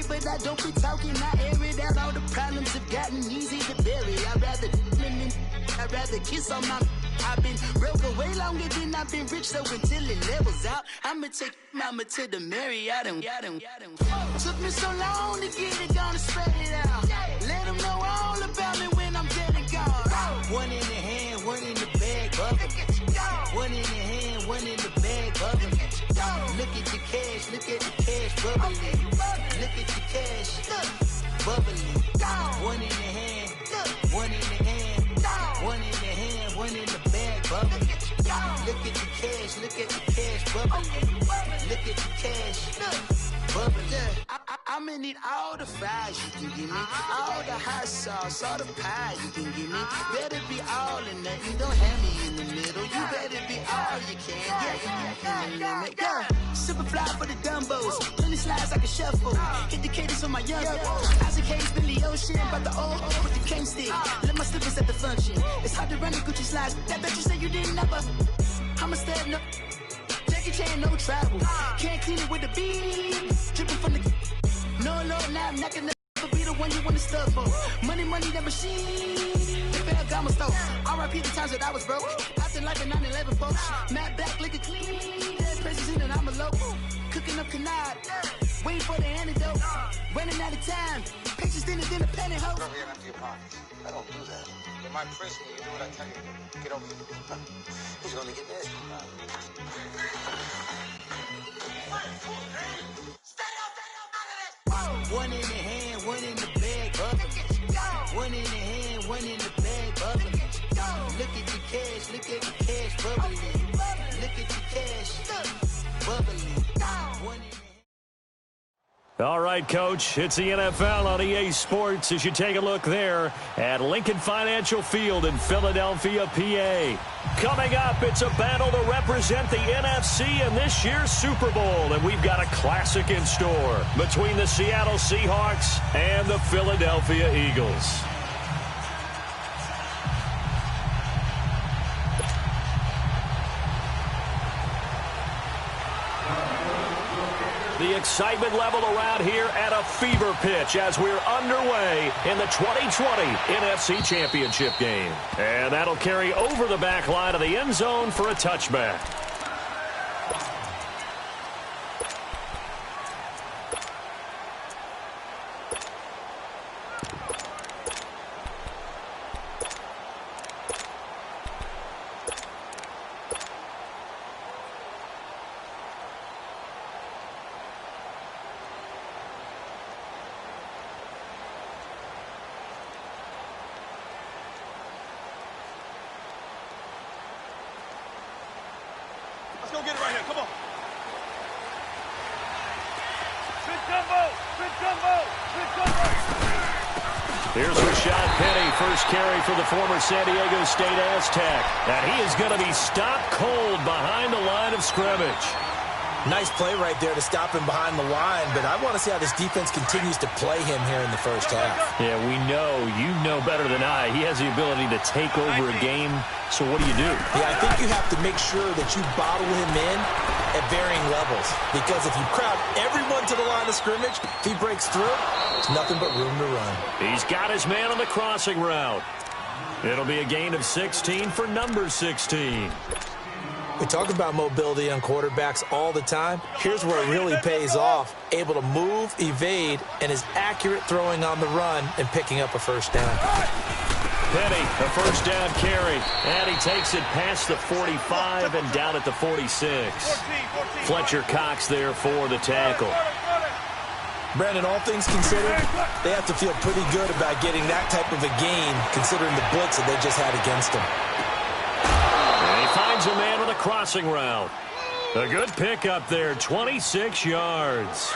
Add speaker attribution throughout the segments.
Speaker 1: it, but I don't be talking. I air it out. All the problems have gotten easy to bury. I'd rather kiss on my. I've been broke way longer than I've been rich, so until it levels out, I'ma take mama to the Marriott. Took me so long to get it, gonna spread it out. Let them know all about me when I'm dead and gone. One in the hand, one in the bag, bubble. One in the hand, one in the bag, bubble. Look at the cash, look at the cash, bubbling. Look at the cash, bubbling. One in the hand, one in the hand, one in the hand, one in the bag, bubbling. Look at the cash, look at the cash, bubbling. Look at the cash, bubbling. I'ma need all the fries you can give me, all the hot sauce, all the pie you can give me. Better be all or nothing, don't have me in the middle. You better be all you can, yeah. Super fly for the Dumbos, plenty slides like a shuffle. Hit the cadence on my young Isaac Hayes, Billy Ocean, about the old with the cane stick. Let my slippers at the function. It's hard to run the Gucci slides. That bet you say you didn't never. I'ma step no. Jackie Chan, no travel. Can't clean it with the beat. Dripping from the. No, now I'm not gonna be the one you wanna stuff for. Money, that machine. The Ferragamo store. R.I.P. the times that I was broke. After like a 9/11 folks. Matt back, liquor clean. Dead president and I'm a local. Cooking up canard. Waiting for the antidote. Running out of time. Pictures thinner than a penny hoe.
Speaker 2: Over here, empty your pockets. I don't do that. In my prison, you do what I tell you. Get over here. Who's gonna get this?
Speaker 1: One in the hand, one in the bag, bubbling. One in the hand, one in the bag, bubbling. Look at the cash, look at the cash, bubbling. Look at the cash, bubbling. One in the hand.
Speaker 3: All right, Coach, it's the NFL on EA Sports as you take a look there at Lincoln Financial Field in Philadelphia, PA. Coming up, it's a battle to represent the NFC in this year's Super Bowl, and we've got a classic in store between the Seattle Seahawks and the Philadelphia Eagles. The excitement level around here at a fever pitch as we're underway in the 2020 NFC Championship game. And that'll carry over the back line of the end zone for a touchback.
Speaker 4: Go get it right here. Come on. Big jumbo. Big jumbo. Big jumbo.
Speaker 3: Here's Rashad Penny, first carry for the former San Diego State Aztec. And he is going to be stopped cold behind the line of scrimmage.
Speaker 5: Nice play right there to stop him behind the line, but I want to see how this defense continues to play him here in the first half.
Speaker 3: Yeah, we know, you know better than I, he has the ability to take over a game, so what do you do?
Speaker 5: Yeah, I think you have to make sure that you bottle him in at varying levels, because if you crowd everyone to the line of scrimmage, if he breaks through, there's nothing but room to run.
Speaker 3: He's got his man on the crossing route. It'll be a gain of 16 for number 16.
Speaker 5: We talk about mobility on quarterbacks all the time. Here's where it really pays off. Able to move, evade, and is accurate throwing on the run and picking up a first down.
Speaker 3: Penny, a first down carry. And he takes it past the 45 and down at the 46. Fletcher Cox there for the tackle.
Speaker 5: Brandon, all things considered, they have to feel pretty good about getting that type of a gain considering the blitz that they just had against them.
Speaker 3: Finds a man on the crossing route. A good pickup there, 26 yards.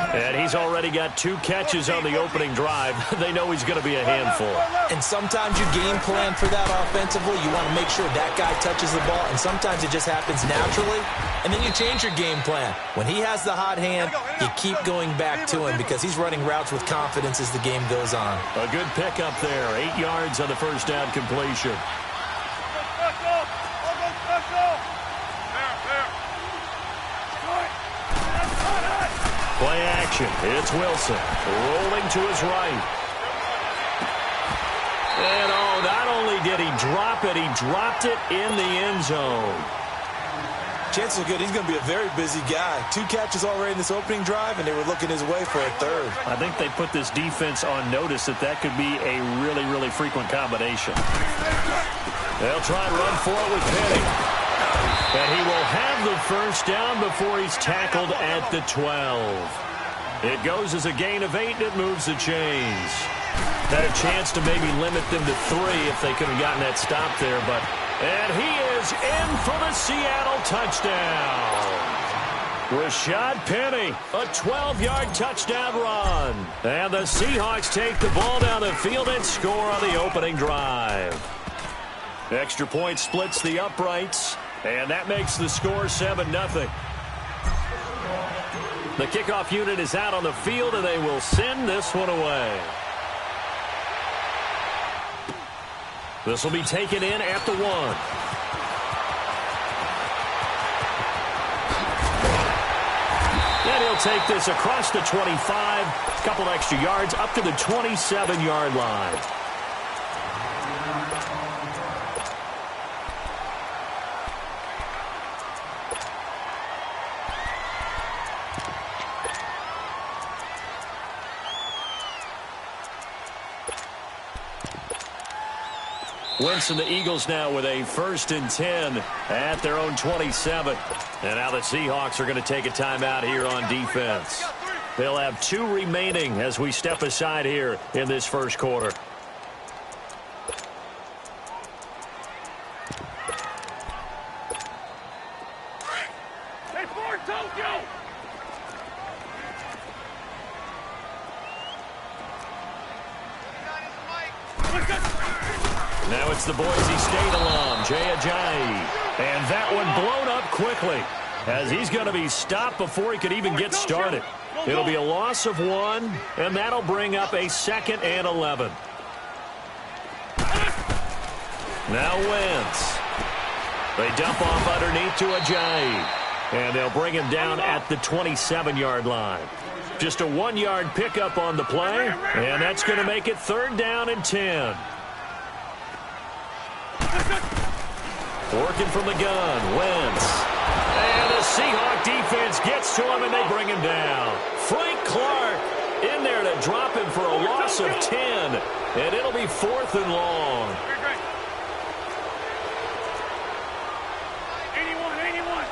Speaker 3: And he's already got 2 catches on the opening drive. They know he's going to be a handful.
Speaker 5: And sometimes you game plan for that offensively. You want to make sure that guy touches the ball, and sometimes it just happens naturally. And then you change your game plan. When he has the hot hand, you keep going back to him because he's running routes with confidence as the game goes on.
Speaker 3: A good pickup there, 8 yards on the first down completion. Play action. It's Wilson rolling to his right. And, oh, not only did he drop it, he dropped it in the end zone.
Speaker 5: Chances are good he's going to be a very busy guy. 2 catches already in this opening drive, and they were looking his way for a third.
Speaker 3: I think they put this defense on notice that could be a really, really frequent combination. They'll try and run for it with Penny. And he will have the first down before he's tackled at the 12. It goes as a gain of 8, and it moves the chains. Had a chance to maybe limit them to 3 if they could have gotten that stop there, but... And he is in for the Seattle touchdown. Rashad Penny, a 12-yard touchdown run. And the Seahawks take the ball down the field and score on the opening drive. Extra point splits the uprights, and that makes the score 7-0. The kickoff unit is out on the field, and they will send this one away. This will be taken in at the 1. And he'll take this across the 25, a couple extra yards, up to the 27-yard line. Winston, the Eagles now with a 1st and 10 at their own 27. And now the Seahawks are going to take a timeout here on defense. They'll have 2 remaining as we step aside here in this first quarter. Now it's the Boise State alum, Jay Ajayi. And that one blown up quickly as he's going to be stopped before he could even get started. It'll be a loss of 1, and that'll bring up a 2nd and 11. Now Wentz. They dump off underneath to Ajayi. And they'll bring him down at the 27-yard line. Just a 1-yard pickup on the play, and that's going to make it 3rd down and 10. Working from the gun, Wentz. And the Seahawk defense gets to him, and they bring him down. Frank Clark in there to drop him for a loss of 10, and it'll be 4th and long.
Speaker 4: 81.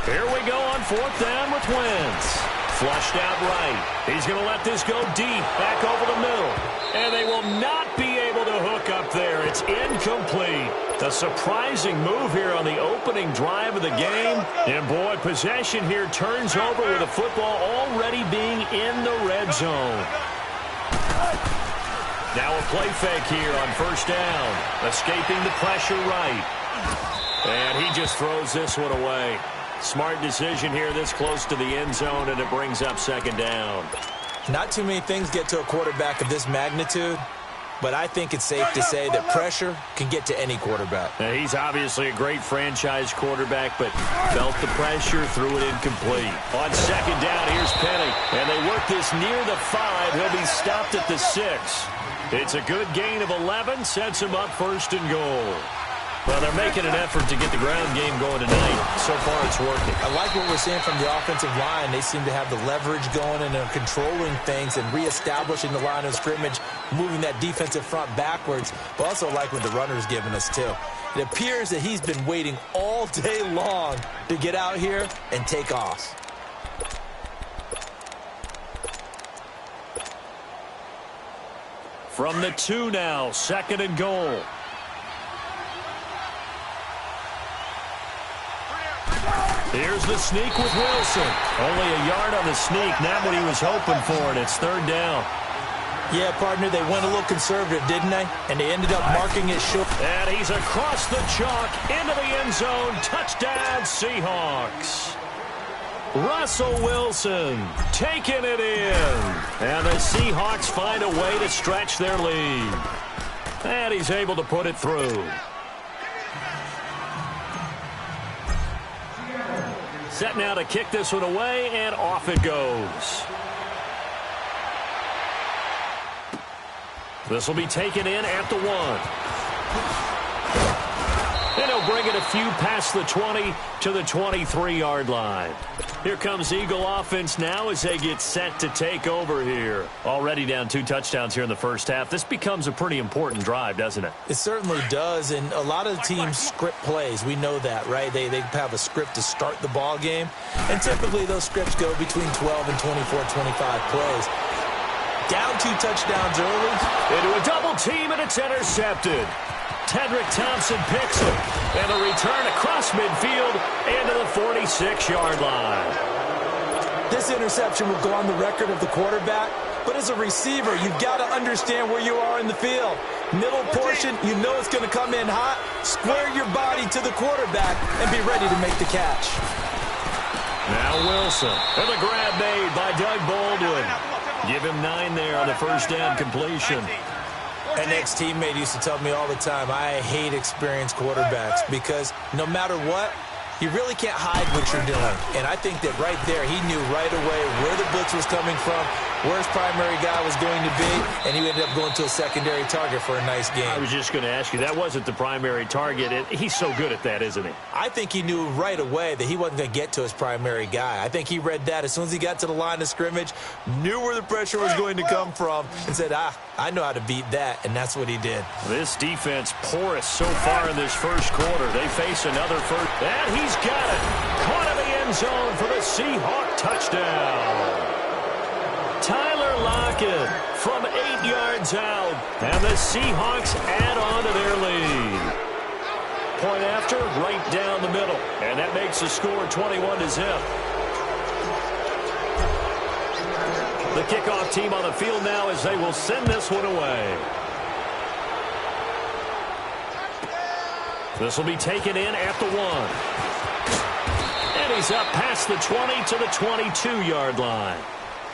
Speaker 3: Here we go on 4th down with Wentz. Flushed out right. He's going to let this go deep, back over the middle. And they will not be able to hook up there. It's incomplete. A surprising move here on the opening drive of the game. And, boy, possession here turns over with the football already being in the red zone. Now a play fake here on 1st down. Escaping the pressure right. And he just throws this one away. Smart decision here this close to the end zone, and it brings up 2nd down.
Speaker 5: Not too many things get to a quarterback of this magnitude, but I think it's safe to say that pressure can get to any quarterback.
Speaker 3: Now, he's obviously a great franchise quarterback, but felt the pressure, threw it incomplete. On 2nd down, here's Penny, and they work this near the 5. He'll be stopped at the 6. It's a good gain of 11, sets him up 1st and goal. Well, they're making an effort to get the ground game going tonight. So far, it's working.
Speaker 5: I like what we're seeing from the offensive line. They seem to have the leverage going and are controlling things and reestablishing the line of scrimmage, moving that defensive front backwards. But also like what the runner's giving us, too. It appears that he's been waiting all day long to get out here and take off.
Speaker 3: From the 2 now, 2nd and goal. Here's the sneak with Wilson. Only a yard on the sneak, not what he was hoping for, and it's 3rd down.
Speaker 5: Yeah, partner, they went a little conservative, didn't they? And they ended up marking it short.
Speaker 3: And he's across the chalk into the end zone. Touchdown, Seahawks. Russell Wilson taking it in. And the Seahawks find a way to stretch their lead. And he's able to put it through. Set now to kick this one away, and off it goes. This will be taken in at the 1. And he'll bring it a few past the 20 to the 23-yard line. Here comes Eagle offense now as they get set to take over here. Already down 2 touchdowns here in the first half. This becomes a pretty important drive, doesn't it?
Speaker 5: It certainly does, and a lot of teams script plays. We know that, right? They have a script to start the ball game, and typically those scripts go between 12 and 24, 25 plays. Down 2 touchdowns early.
Speaker 3: Into a double team, and it's intercepted. Tedrick Thompson picks it, and a return across midfield into the 46-yard line.
Speaker 5: This interception will go on the record of the quarterback, but as a receiver, you've got to understand where you are in the field. Middle portion, you know it's going to come in hot. Square your body to the quarterback and be ready to make the catch.
Speaker 3: Now Wilson, and the grab made by Doug Baldwin. Give him 9 there on the first down completion.
Speaker 5: An ex-teammate used to tell me all the time, I hate experienced quarterbacks because no matter what, you really can't hide what you're doing. And I think that right there, he knew right away where the blitz was coming from, where his primary guy was going to be, and he ended up going to a secondary target for a nice game.
Speaker 3: I was just going to ask you, that wasn't the primary target. He's so good at that, isn't he? I
Speaker 5: think he knew right away that he wasn't going to get to his primary guy. I think he read that as soon as he got to the line of scrimmage, knew where the pressure was going to come from, and said, I know how to beat that, and that's what he did.
Speaker 3: This defense porous so far in this first quarter. They face another first, and he's got it. Caught in the end zone for the Seahawk touchdown. Tyler Lockett from 8 yards out, and the Seahawks add on to their lead. Point after, right down the middle, and that makes the score 21-0. The kickoff team on the field now as they will send this one away. This will be taken in at the 1. And he's up past the 20 to the 22-yard line.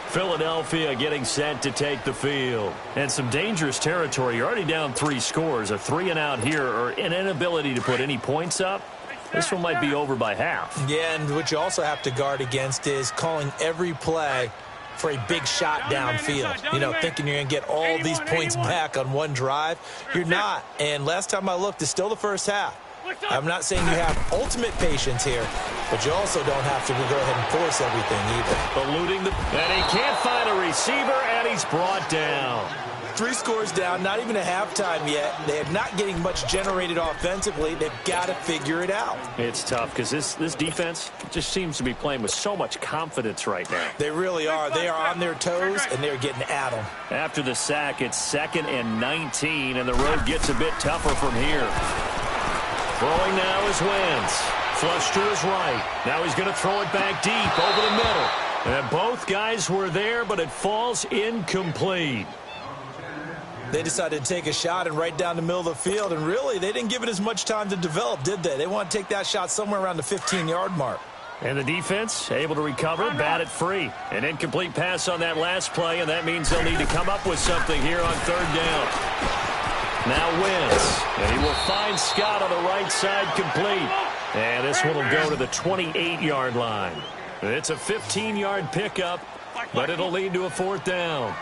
Speaker 3: Philadelphia getting set to take the field. And some dangerous territory. You're already down 3 scores. A 3-and-out here, or an inability to put any points up. This one might be over by half.
Speaker 5: Yeah, and what you also have to guard against is calling every play for a big shot downfield. You know, thinking you're going to get all these points back on one drive. You're not. And last time I looked, it's still the first half. I'm not saying you have ultimate patience here, but you also don't have to go ahead and force everything either.
Speaker 3: Eluding and he can't find a receiver, and he's brought down.
Speaker 5: 3 scores down, not even a halftime yet. They are not getting much generated offensively. They've got to figure it out.
Speaker 3: It's tough because this defense just seems to be playing with so much confidence right now.
Speaker 5: They really are. They are on their toes, and they're getting at them.
Speaker 3: After the sack, it's 2nd and 19, and the road gets a bit tougher from here. Throwing now is Wentz. Flush to his right. Now he's going to throw it back deep over the middle. And both guys were there, but it falls incomplete.
Speaker 5: They decided to take a shot and right down the middle of the field, and really, they didn't give it as much time to develop, did they? They want to take that shot somewhere around the 15-yard mark.
Speaker 3: And the defense able to recover, bat it free. An incomplete pass on that last play, and that means they'll need to come up with something here on 3rd down. Now Wentz, and he will find Scott on the right side complete. And this one will go to the 28-yard line. It's a 15-yard pickup, but it'll lead to a 4th down.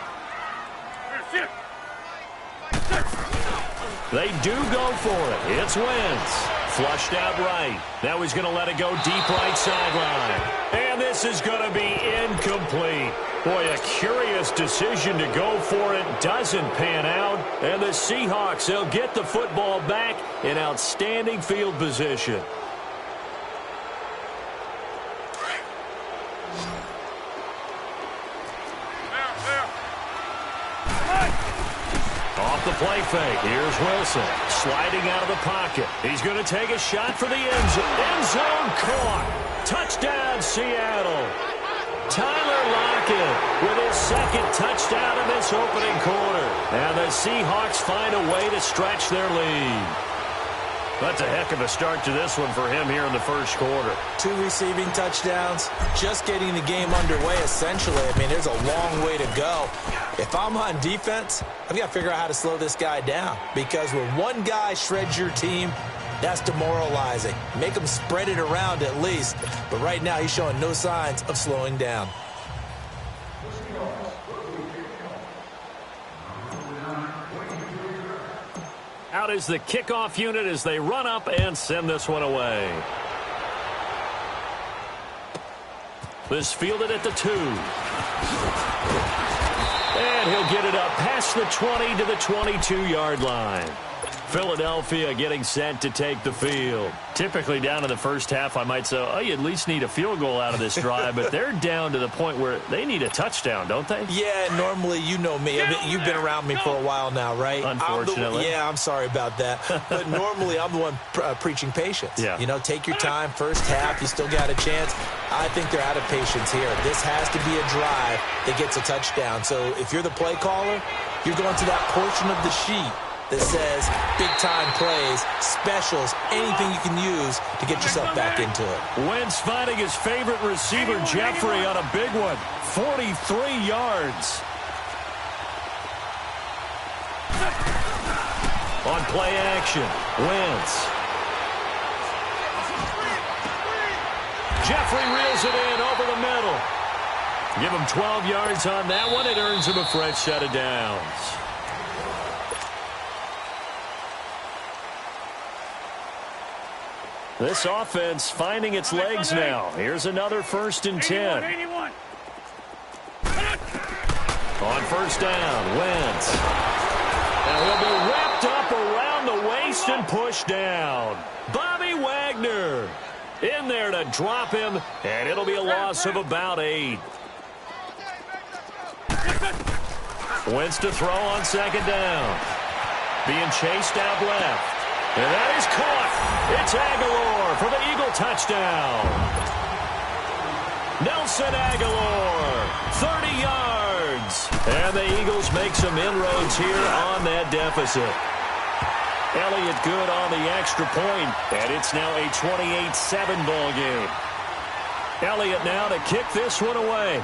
Speaker 3: They do go for it. It's Wentz. Flushed out right. Now he's going to let it go deep right sideline. And this is going to be incomplete. Boy, a curious decision to go for it. Doesn't pan out. And the Seahawks, they'll get the football back in outstanding field position. Off the play fake. Here's Wilson sliding out of the pocket. He's going to take a shot for the end zone. End zone caught. Touchdown, Seattle. Tyler Lockett with his 2nd touchdown in this opening quarter. And the Seahawks find a way to stretch their lead. That's a heck of a start to this one for him here in the first quarter.
Speaker 5: 2 receiving touchdowns, just getting the game underway essentially. I mean, there's a long way to go. If I'm on defense, I've got to figure out how to slow this guy down, because when one guy shreds your team, That's demoralizing. Make him spread it around at least. But right now, he's showing no signs of slowing down.
Speaker 3: Out is the kickoff unit as they run up and send this one away. This fielded at the 2. And he'll get it up past the 20 to the 22-yard line. Philadelphia getting set to take the field. Typically down in the first half, I might say, oh, you at least need a field goal out of this drive, but they're down to the point where they need a touchdown, don't they?
Speaker 5: Yeah, normally, you know me. I mean, you've been around me for a while now, right?
Speaker 3: Unfortunately.
Speaker 5: I'm sorry about that. But normally, I'm the one preaching patience.
Speaker 3: Yeah.
Speaker 5: You know, take your time. First half, you still got a chance. I think they're out of patience here. This has to be a drive that gets a touchdown. So if you're the play caller, you're going to that portion of the sheet that says big-time plays, specials, anything you can use to get yourself back into it.
Speaker 3: Wentz finding his favorite receiver, Jeffrey, on a big one. 43 yards. On play action, Wentz. Jeffrey reels it in over the middle. Give him 12 yards on that one. It earns him a fresh set of downs. This offense finding its legs now. Here's another 1st and 10.
Speaker 4: 81.
Speaker 3: On first down, Wentz. And he'll be wrapped up around the waist and pushed down. Bobby Wagner in there to drop him, and it'll be a loss of about 8. Wentz to throw on 2nd down. Being chased out left. And that is caught. It's Aguilar for the Eagle touchdown. Nelson Aguilar, 30 yards. And the Eagles make some inroads here on that deficit. Elliott good on the extra point, and it's now a 28-7 ball game. Elliott now to kick this one away.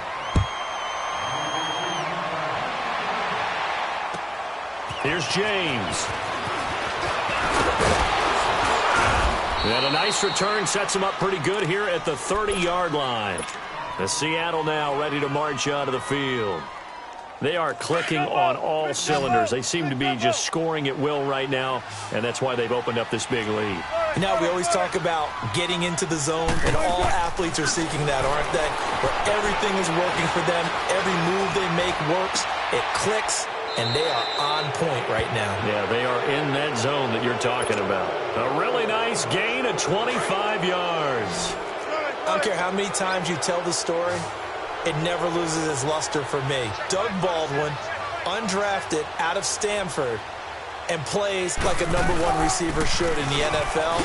Speaker 3: Here's James. And a nice return sets him up pretty good here at the 30-yard line. The Seattle now ready to march out of the field. They are clicking on all cylinders. They seem to be just scoring at will right now, and that's why they've opened up this big lead.
Speaker 5: Now, we always talk about getting into the zone, and all athletes are seeking that, aren't they? Where everything is working for them. Every move they make works. It clicks. And they are on point right now. Yeah, they are in that zone that you're talking about. A really nice gain of 25 yards. I don't care how many times you tell the story, it never loses its luster for me. Doug Baldwin, undrafted out of Stanford, and plays like a #1 receiver should in the NFL.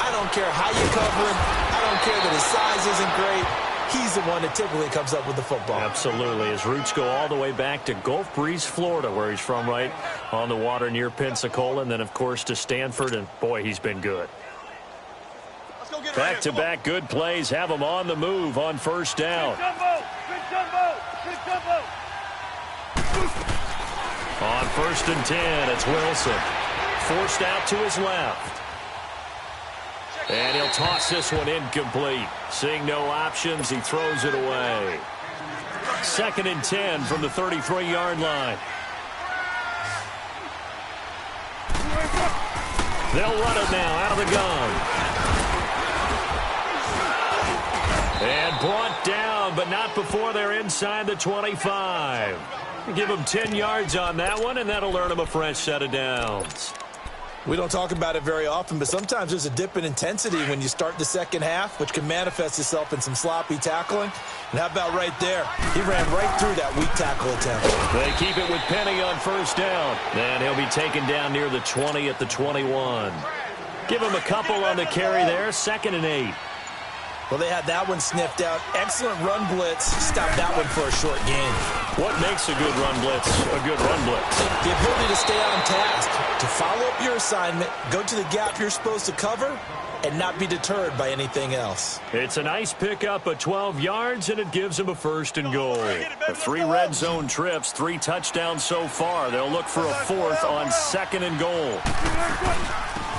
Speaker 5: I don't care how you cover him. I don't care that his size isn't great. He's the one that typically comes up with the football.
Speaker 3: Absolutely. His roots go all the way back to Gulf Breeze, Florida, where he's from, right on the water near Pensacola. And then, of course, to Stanford. And, boy, he's been good. Back-to-back good plays have him on the move on first down. On 1st and 10, it's Wilson. Forced out to his left. And he'll toss this one incomplete. Seeing no options, he throws it away. 2nd and 10 from the 33-yard line. They'll run it now out of the gun. And brought down, but not before they're inside the 25. Give them 10 yards on that one, and that'll earn them a fresh set of downs.
Speaker 5: We don't talk about it very often, but sometimes there's a dip in intensity when you start the second half, which can manifest itself in some sloppy tackling. And how about right there? He ran right through that weak tackle attempt.
Speaker 3: They keep it with Penny on first down. And he'll be taken down near the 20 at the 21. Give him a couple on the carry there. 2nd and 8.
Speaker 5: Well, they had that one sniffed out. Excellent run blitz. Stopped that one for a short gain.
Speaker 3: What makes a good run blitz a good run blitz?
Speaker 5: The ability to stay on task, to follow up your assignment, go to the gap you're supposed to cover, and not be deterred by anything else.
Speaker 3: It's a nice pickup of 12 yards, and it gives them a 1st and goal. The 3 red zone trips, 3 touchdowns so far. They'll look for a 4th on 2nd and goal.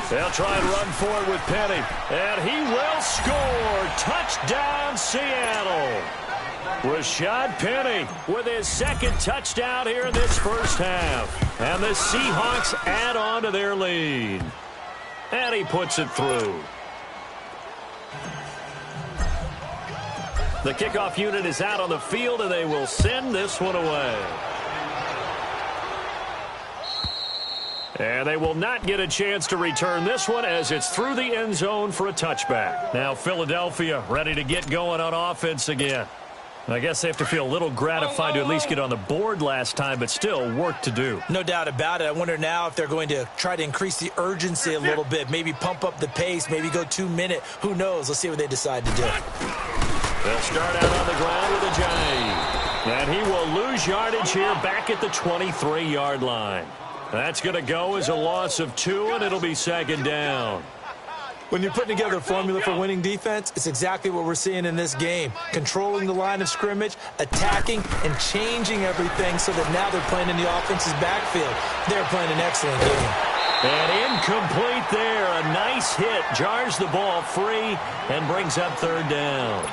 Speaker 3: They'll try and run for it with Penny. And he will score. Touchdown, Seattle. Rashad Penny with his second touchdown here in this first half. And the Seahawks add on to their lead. And he puts it through. The kickoff unit is out on the field, and they will send this one away. And they will not get a chance to return this one as it's through the end zone for a touchback. Now Philadelphia ready to get going on offense again. I guess they have to feel a little gratified to at least get on the board last time, but still work to do.
Speaker 5: No doubt about it. I wonder now if they're going to try to increase the urgency a little bit, maybe pump up the pace, maybe go 2-minute. Who knows? Let's see what they decide to do.
Speaker 3: They'll start out on the ground with a jive. And he will lose yardage here back at the 23-yard line. That's going to go as a loss of 2, and it'll be second down.
Speaker 5: When you're putting together a formula for winning defense, it's exactly what we're seeing in this game. Controlling the line of scrimmage, attacking, and changing everything so that now they're playing in the offense's backfield. They're playing an excellent game.
Speaker 3: And incomplete there. A nice hit. Jars the ball free and brings up third down.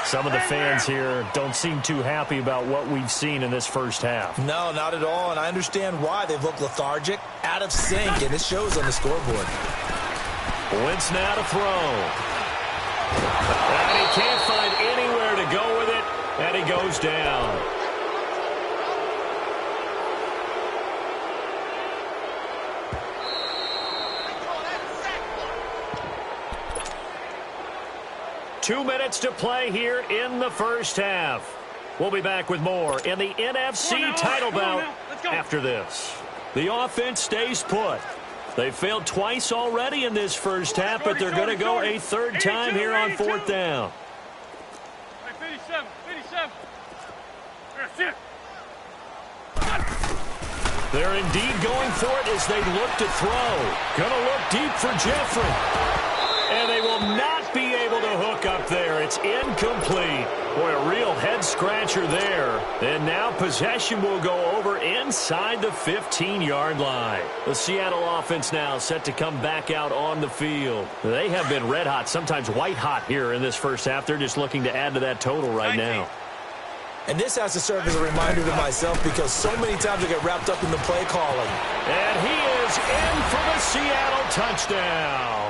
Speaker 3: Some of the fans here don't seem too happy about what we've seen in this first half.
Speaker 5: No, not at all, and I understand why. They've looked lethargic, out of sync, and it shows on the scoreboard.
Speaker 3: Wentz now to throw. And he can't find anywhere to go with it, and he goes down. Two minutes to play here in the first half. We'll be back with more in the NFC title bout after this. The offense stays put. They failed twice already in this first half, but they're going to go a third time here on fourth down.
Speaker 4: 57.
Speaker 3: They're indeed going for it as they look to throw. Going to look deep for Jeffrey. And they will not be able to hook up there. It's incomplete. Boy, a real head-scratcher there. And now possession will go over inside the 15-yard line. The Seattle offense now set to come back out on the field. They have been red hot, sometimes white hot here in this first half. They're just looking to add to that total right now.
Speaker 5: And this has to serve as a reminder to myself because so many times I get wrapped up in the play calling.
Speaker 3: And he is in for the Seattle touchdown.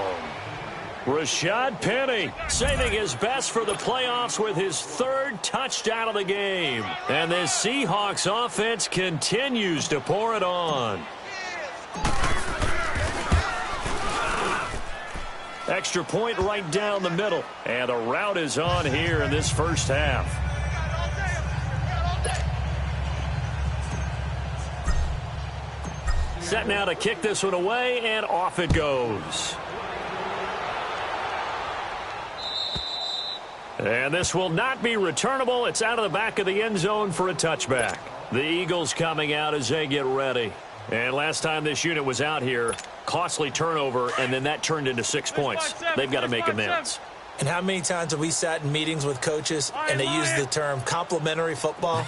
Speaker 3: Rashad Penny saving his best for the playoffs with his third touchdown of the game. And this Seahawks offense continues to pour it on. Extra point right down the middle. And the route is on here in this first half. Set now to kick this one away, and off it goes. And this will not be returnable. It's out of the back of the end zone for a touchback. The Eagles coming out as they get ready. And last time this unit was out here, costly turnover, and then that turned into 6 points. They've got to make amends.
Speaker 5: And how many times have we sat in meetings with coaches and they use the term complementary football?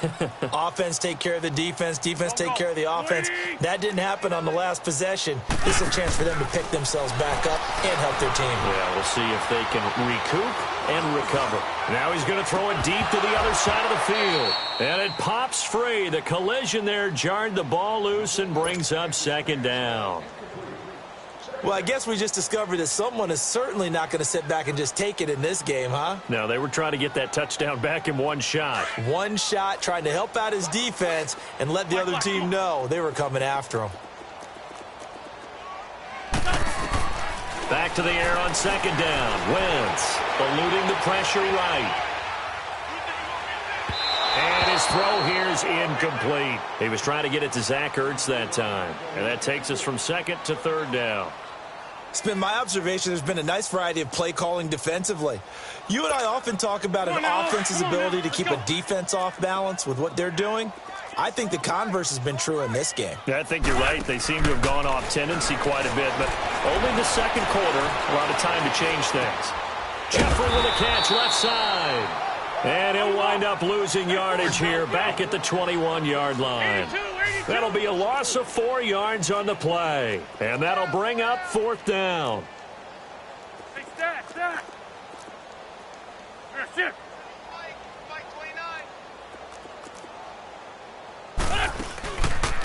Speaker 5: Offense take care of the defense, defense take care of the offense. That didn't happen on the last possession. This is a chance for them to pick themselves back up and help their team.
Speaker 3: Yeah, we'll see if they can recoup and recover. Now he's going to throw it deep to the other side of the field. And it pops free. The collision there jarred the ball loose and brings up second down.
Speaker 5: Well, I guess we just discovered that someone is certainly not going to sit back and just take it in this game, huh?
Speaker 3: No, they were trying to get that touchdown back in one shot.
Speaker 5: One shot, trying to help out his defense and let the other team know they were coming after him.
Speaker 3: Back to the air on second down. Wentz eluding the pressure right. And his throw here is incomplete. He was trying to get it to Zach Ertz that time. And that takes us from second to third down.
Speaker 5: It's been my observation there's been a nice variety of play calling defensively. You and I often talk about an offense's ability to keep a defense off balance with what they're doing. I think the converse has been true in this game.
Speaker 3: Yeah, I think you're right. They seem to have gone off tendency quite a bit, but only the second quarter, a lot of time to change things. Jeffrey with a catch left side. And he'll wind up losing yardage here back at the 21-yard line. That'll be a loss of 4 yards on the play. And that'll bring up 4th down.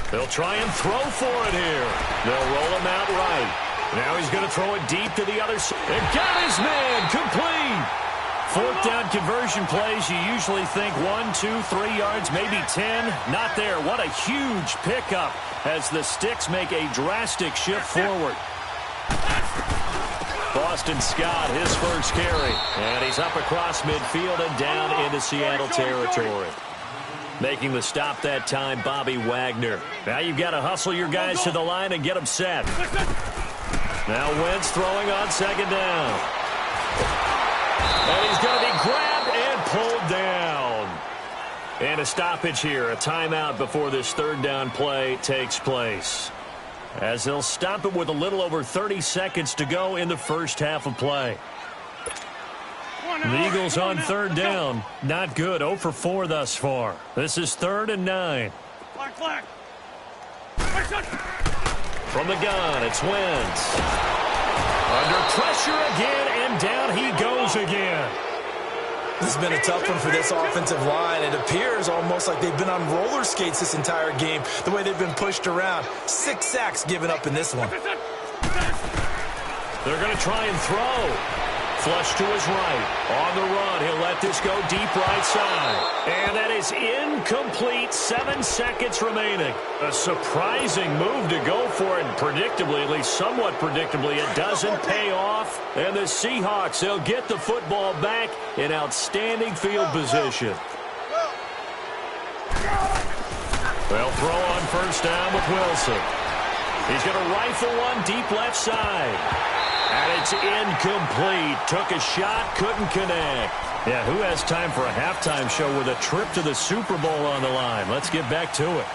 Speaker 3: They'll try and throw for it here. They'll roll him out right. Now he's going to throw it deep to the other side. And got his man complete. 4th down conversion plays, you usually think 1, 2, 3 yards, maybe 10. Not there. What a huge pickup as the Sticks make a drastic shift forward. Boston Scott, his first carry. And he's up across midfield and down into Seattle territory. Making the stop that time, Bobby Wagner. Now you've got to hustle your guys to the line and get them set. Now Wentz throwing on 2nd down. And he's going to be grabbed and pulled down. And a stoppage here, a timeout before this 3rd down play takes place. As they'll stop it with a little over 30 seconds to go in the first half of play. The Eagles on 3rd down. Not good. 0 for 4 thus far. This is 3rd and 9. From the gun, it's Wentz. Under pressure again, and down he goes again.
Speaker 5: This has been a tough one for this offensive line. It appears almost like they've been on roller skates this entire game, the way they've been pushed around. 6 sacks given up in this one.
Speaker 3: They're going to try and throw. Flush to his right. On the run, he'll let this go deep right side. And that is incomplete. 7 seconds remaining. A surprising move to go for it. Predictably, at least somewhat predictably, it doesn't pay off. And the Seahawks, they'll get the football back in outstanding field position. They'll throw on 1st down with Wilson. He's going to rifle one deep left side. And it's incomplete. Took a shot, couldn't connect. Yeah, who has time for a halftime show with a trip to the Super Bowl on the line? Let's get back to it.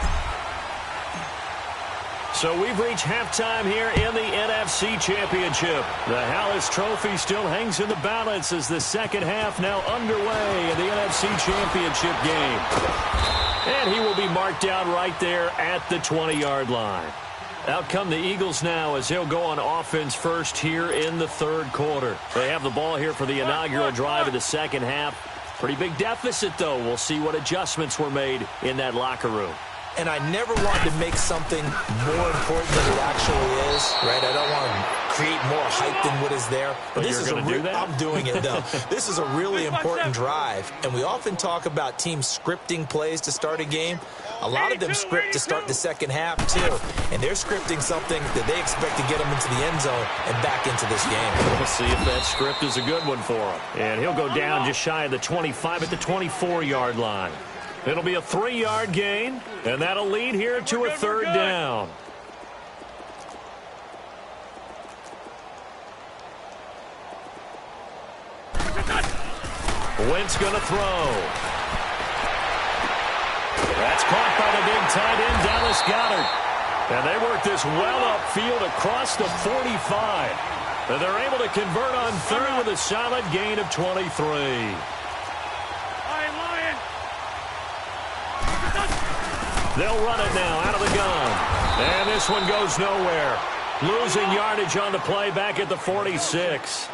Speaker 3: So we've reached halftime here in the NFC Championship. The Hallis Trophy still hangs in the balance as the second half now underway in the NFC Championship game. And he will be marked down right there at the 20-yard line. Out come the Eagles now as they'll go on offense first here in the 3rd quarter. They have the ball here for the inaugural drive of the second half. Pretty big deficit, though. We'll see what adjustments were made in that locker room.
Speaker 5: And I never wanted to make something more important than it actually is, right? I don't want to create more hype than what is there. But this is I'm doing it, though. This is a really important drive. And we often talk about teams scripting plays to start a game. A lot of them script to start the second half, too. And they're scripting something that they expect to get them into the end zone and back into this game.
Speaker 3: We'll see if that script is a good one for him. And he'll go down just shy of the 25 at the 24-yard line. It'll be a 3-yard gain, and that'll lead here to a 3rd down. Wentz going to throw. That's caught by the big tight end, Dallas Goedert. And they work this well upfield across the 45. And they're able to convert on 3rd with a solid gain of 23. They'll run it now out of the gun. And this one goes nowhere. Losing yardage on the play back at the 46.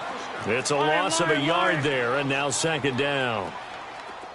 Speaker 3: It's a loss of a yard there, and now 2nd down.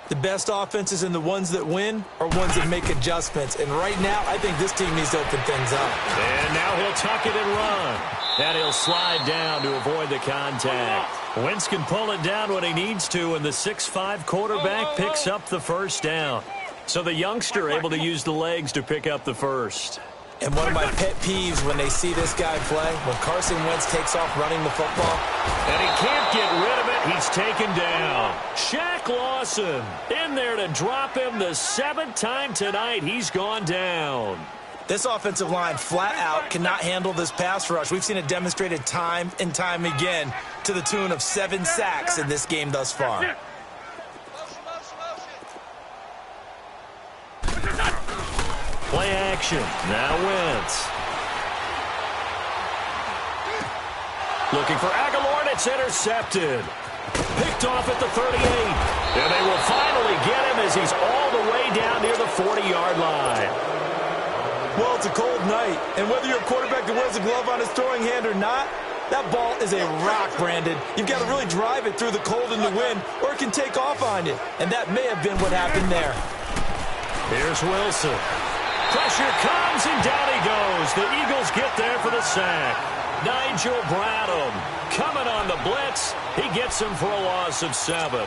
Speaker 5: The best offenses and the ones that win are ones that make adjustments. And right now, I think this team needs to open things up.
Speaker 3: And now he'll tuck it and run. And he'll slide down to avoid the contact. Wentz can pull it down when he needs to, and the 6'5" quarterback picks up the 1st down. So the youngster able to use the legs to pick up the 1st.
Speaker 5: And one of my pet peeves when they see this guy play, when Carson Wentz takes off running the football.
Speaker 3: And he can't get rid of it. He's taken down. Shaq Lawson in there to drop him the 7th time tonight. He's gone down.
Speaker 5: This offensive line flat out cannot handle this pass rush. We've seen it demonstrated time and time again to the tune of 7 sacks in this game thus far.
Speaker 3: Play action. Now Wentz. Looking for Aguilar, and it's intercepted. Picked off at the 38. And they will he's all the way down near the 40-yard line.
Speaker 5: Well, it's a cold night, and whether you're a quarterback that wears a glove on his throwing hand or not, that ball is a rock, Brandon. You've got to really drive it through the cold and the wind, or it can take off on you. And that may have been what happened there.
Speaker 3: Here's Wilson. Pressure comes, and down he goes. The Eagles get there for the sack. Nigel Bradham coming on the blitz. He gets him for a loss of 7.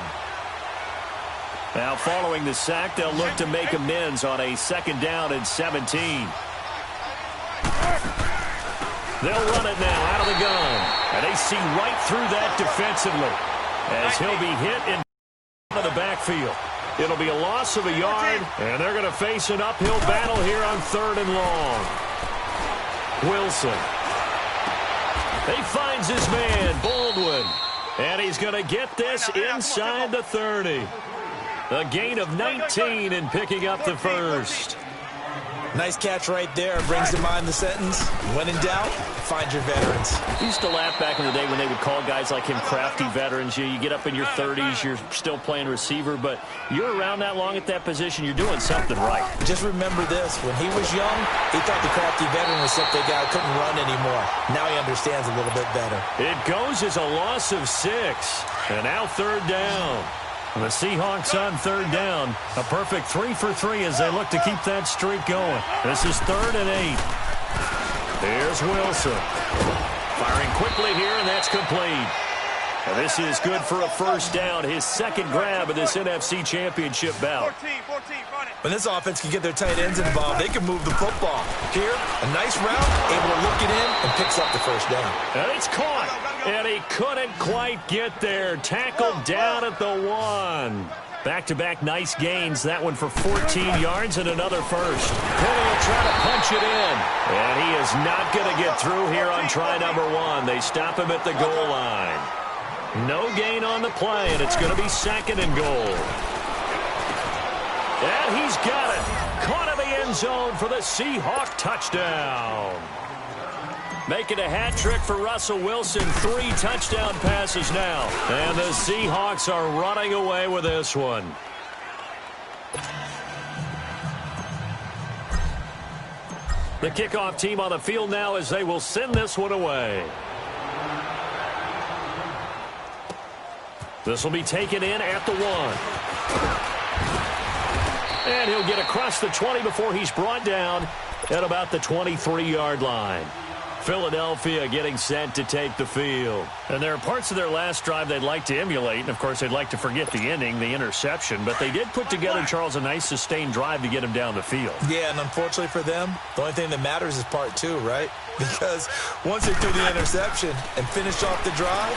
Speaker 3: Now, following the sack, they'll look to make amends on a 2nd down and 17. They'll run it now out of the gun. And they see right through that defensively as he'll be hit in the backfield. It'll be a loss of a yard, and they're going to face an uphill battle here on 3rd and long. Wilson. He finds his man, Baldwin. And he's going to get this inside the 30. A gain of 19 in picking up the first.
Speaker 5: Nice catch right there. Brings to mind the sentence, when in doubt, find your veterans.
Speaker 3: I used to laugh back in the day when they would call guys like him crafty veterans. You get up in your 30s, you're still playing receiver, but you're around that long at that position, you're doing something right.
Speaker 5: Just remember this. When he was young, he thought the crafty veteran was simply a guy who couldn't run anymore. Now he understands a little bit better.
Speaker 3: It goes as a loss of 6. And now 3rd down. The Seahawks on 3rd down. A perfect 3 for 3 as they look to keep that streak going. This is 3rd and 8. Here's Wilson. Firing quickly here, and that's complete. And this is good for a first down. His 2nd grab of this NFC Championship bout.
Speaker 4: 14, run it.
Speaker 5: When this offense can get their tight ends involved, they can move the football. Here, a nice route, able to look it in, and picks up the first down.
Speaker 3: And it's caught. And he couldn't quite get there. Tackled down at the 1. Back-to-back nice gains. That one for 14 yards and another first. Penny will try to punch it in. And he is not going to get through here on try number 1. They stop him at the goal line. No gain on the play, and it's going to be 2nd and goal. And he's got it. Caught in the end zone for the Seahawk touchdown. Making a hat trick for Russell Wilson. 3 touchdown passes now. And the Seahawks are running away with this one. The kickoff team on the field now as they will send this one away. This will be taken in at the 1. And he'll get across the 20 before he's brought down at about the 23-yard line. Philadelphia getting set to take the field. And there are parts of their last drive they'd like to emulate. And, of course, they'd like to forget the ending, the interception. But they did put together, Charles, a nice sustained drive to get him down the field.
Speaker 5: Yeah, and unfortunately for them, the only thing that matters is part 2, right? Because once they threw the interception and finished off the drive,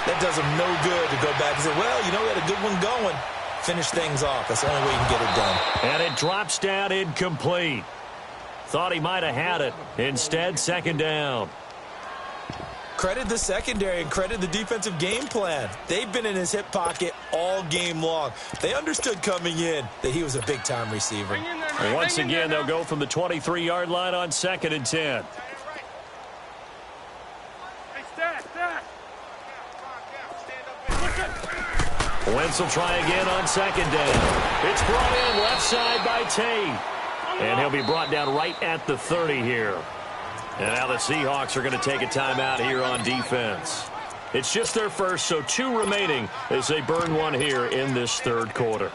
Speaker 5: that does them no good to go back and say, well, you know, we had a good one going. Finish things off. That's the only way you can get it done.
Speaker 3: And it drops down incomplete. Thought he might have had it. Instead, 2nd down.
Speaker 5: Credit the secondary and credit the defensive game plan. They've been in his hip pocket all game long. They understood coming in that he was a big-time receiver.
Speaker 3: And once again, they'll go from the 23-yard line on 2nd and 10. Wentz will try again on 2nd down. It's brought in left side by Tate. And he'll be brought down right at the 30 here. And now the Seahawks are going to take a timeout here on defense. It's just their first, so 2 remaining as they burn one here in this 3rd quarter.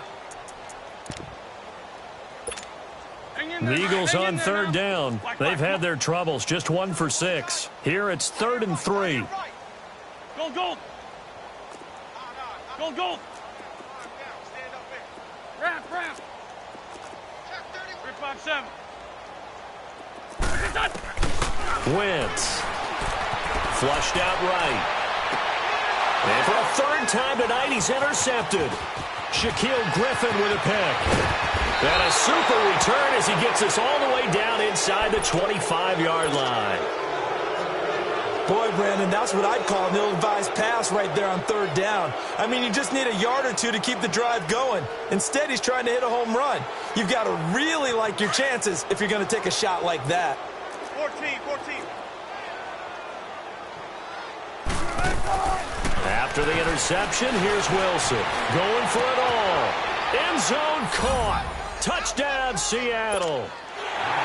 Speaker 3: The Eagles on 3rd down. They've had their troubles, just 1 for 6. Here it's 3rd and 3.
Speaker 4: Gold. Gold. Wrap. 3-5-7.
Speaker 3: Wentz. Flushed out right. And for a 3rd time tonight, he's intercepted. Shaquille Griffin with a pick. And a super return as he gets us all the way down inside the 25-yard line.
Speaker 5: Boy, Brandon, that's what I'd call an ill-advised pass right there on 3rd down. I mean, you just need a yard or 2 to keep the drive going. Instead, he's trying to hit a home run. You've got to really like your chances if you're going to take a shot like that.
Speaker 4: 14.
Speaker 3: After the interception, here's Wilson going for it all. End zone caught. Touchdown, Seattle.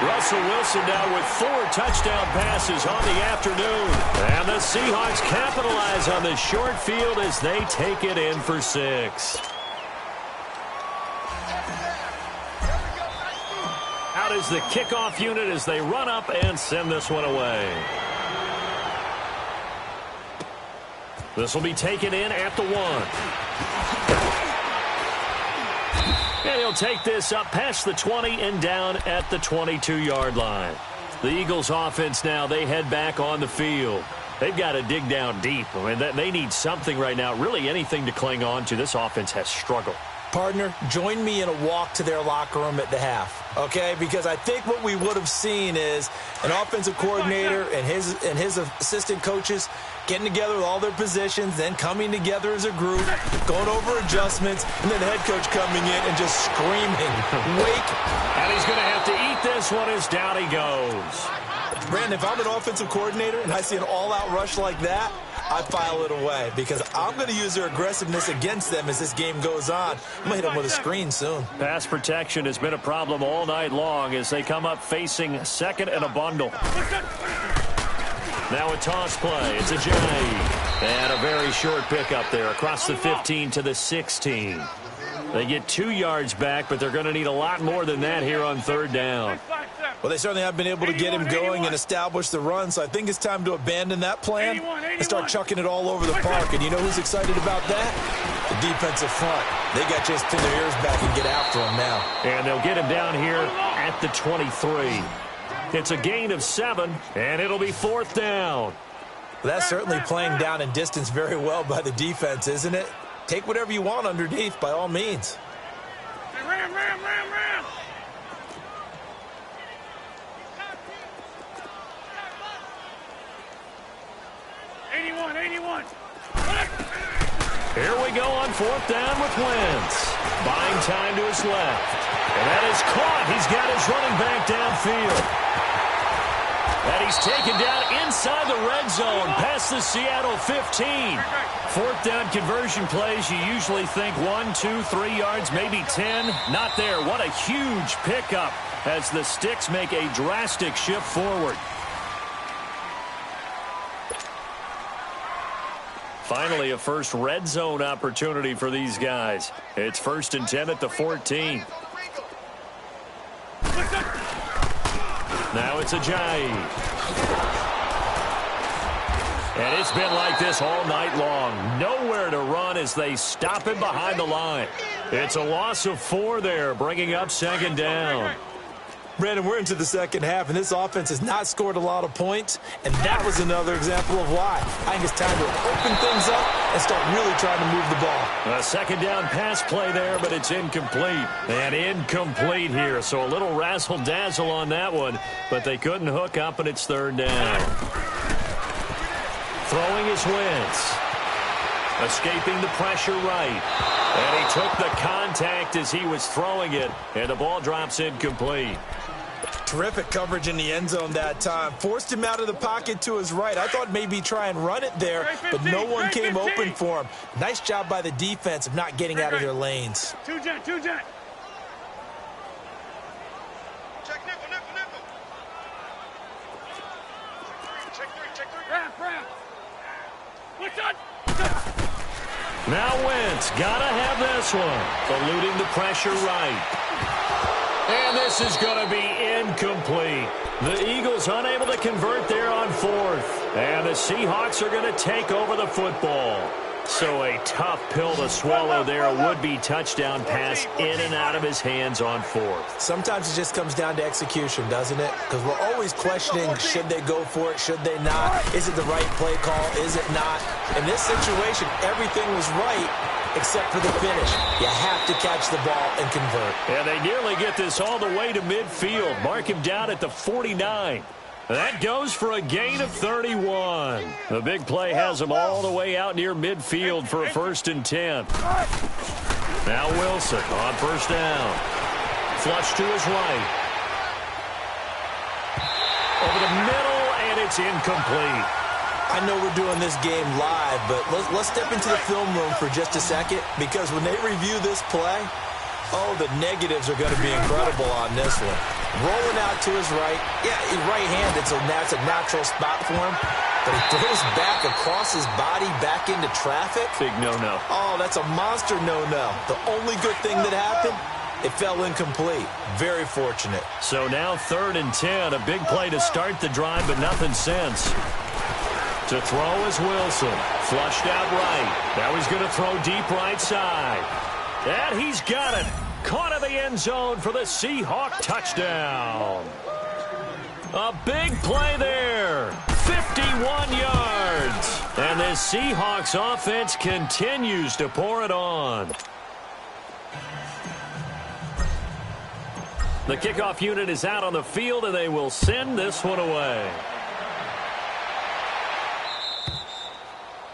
Speaker 3: Russell Wilson now with 4 touchdown passes on the afternoon. And the Seahawks capitalize on the short field as they take it in for 6. Out is the kickoff unit as they run up and send this one away. This will be taken in at the 1. And he'll take this up past the 20 and down at the 22-yard line. The Eagles offense now, they head back on the field. They've got to dig down deep. I mean, they need something right now, really anything to cling on to. This offense has struggled.
Speaker 5: Partner, join me in a walk to their locker room at the half, okay? Because I think what we would have seen is an offensive coordinator and his assistant coaches getting together with all their positions, then coming together as a group, going over adjustments, and then the head coach coming in and just screaming, wake.
Speaker 3: And he's going to have to eat this one as down he goes.
Speaker 5: Brandon, if I'm an offensive coordinator and I see an all-out rush like that, I file it away because I'm going to use their aggressiveness against them as this game goes on. I'm going to hit them with a screen soon.
Speaker 3: Pass protection has been a problem all night long as they come up facing second and a bundle. Now a toss play. It's a J. And a very short pickup there across the 15 to the 16. They get 2 yards back, but they're going to need a lot more than that here on 3rd down.
Speaker 5: Well, they certainly have been able to get him going and establish the run, so I think it's time to abandon that plan and start chucking it all over the park. And you know who's excited about that? The defensive front. They got just pin their ears back and get after him now.
Speaker 3: And they'll get him down here at the 23. It's a gain of 7, and it'll be 4th down.
Speaker 5: Well, that's certainly playing down and distance very well by the defense, isn't it? Take whatever you want underneath, by all means.
Speaker 4: Ram. 81.
Speaker 3: Here we go on 4th down with Wentz. Buying time to his left. And that is caught. He's got his running back downfield. And he's taken down inside the red zone past the Seattle 15. 4th down conversion plays, you usually think 1, 2, 3 yards, maybe 10. Not there. What a huge pickup as the Sticks make a drastic shift forward. Finally, a first red zone opportunity for these guys. It's 1st and 10 at the 14. Now it's a Ajayi. And it's been like this all night long. Nowhere to run as they stop him behind the line. It's a loss of 4 there, bringing up 2nd down.
Speaker 5: Brandon, we're into the second half, and this offense has not scored a lot of points, and that was another example of why. I think it's time to open things up and start really trying to move the ball.
Speaker 3: A 2nd down pass play there, but it's incomplete. And incomplete here, so a little razzle-dazzle on that one, but they couldn't hook up, and it's 3rd down. Throwing is Wentz. Escaping the pressure right. And he took the contact as he was throwing it, and the ball drops incomplete.
Speaker 5: Terrific coverage in the end zone that time. Forced him out of the pocket to his right. I thought maybe try and run it there, but no one came open for him. Nice job by the defense of not getting out of their lanes.
Speaker 4: Two jet. Check nickel. Check three. Wrap. What's up?
Speaker 3: Now Wentz, gotta have this one. Eluding the pressure right. And this is going to be incomplete. The Eagles unable to convert there on 4th. And the Seahawks are going to take over the football. So a tough pill to swallow there. A would-be touchdown pass in and out of his hands on 4th.
Speaker 5: Sometimes it just comes down to execution, doesn't it? Because we're always questioning, should they go for it, should they not? Is it the right play call, is it not? In this situation, everything was right except for the finish. You have to catch the ball and convert.
Speaker 3: And they nearly get this all the way to midfield. Mark him down at the 49. That goes for a gain of 31. The big play has him all the way out near midfield for a 1st and 10. Now Wilson on 1st down. Flush to his right. Over the middle, and it's incomplete.
Speaker 5: I know we're doing this game live, but let's step into the film room for just a second, because when they review this play, Oh, the negatives are going to be incredible on this one. Rolling out to his right. Yeah, right-handed, so that's a natural spot for him. But he throws back across his body back into traffic.
Speaker 3: Big no-no.
Speaker 5: Oh, that's a monster no-no. The only good thing that happened, it fell incomplete. Very fortunate.
Speaker 3: So now 3rd and 10. A big play to start the drive, but nothing since. To throw is Wilson. Flushed out right. Now he's going to throw deep right side. And he's got it. Caught in the end zone for the Seahawk touchdown. A big play there. 51 yards. And this Seahawks offense continues to pour it on. The kickoff unit is out on the field, and they will send this one away.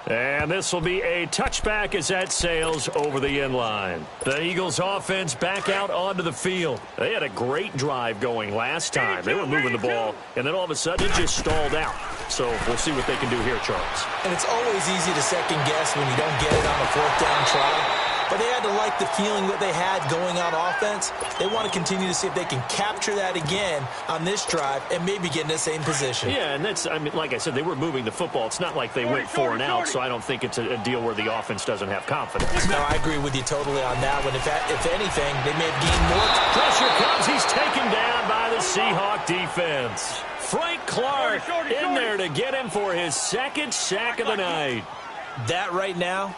Speaker 3: And this will be a touchback as that sails over the end line. The Eagles offense back out onto the field. They had a great drive going last time. They were moving the ball, and then all of a sudden it just stalled out. So we'll see what they can do here, Charles.
Speaker 5: And it's always easy to second guess when you don't get it on a 4th down try. But they had to like the feeling that they had going on offense. They want to continue to see if they can capture that again on this drive and maybe get in the same position.
Speaker 3: Yeah, and that's, I mean, like I said, they were moving the football. It's not like they went 4 and out, so I don't think it's a deal where the offense doesn't have confidence.
Speaker 5: No, I agree with you totally on that one. If anything, they may have gained more.
Speaker 3: Pressure comes. He's taken down by the Seahawk defense. Frank Clark in there to get him for his 2nd sack of the night.
Speaker 5: That right now,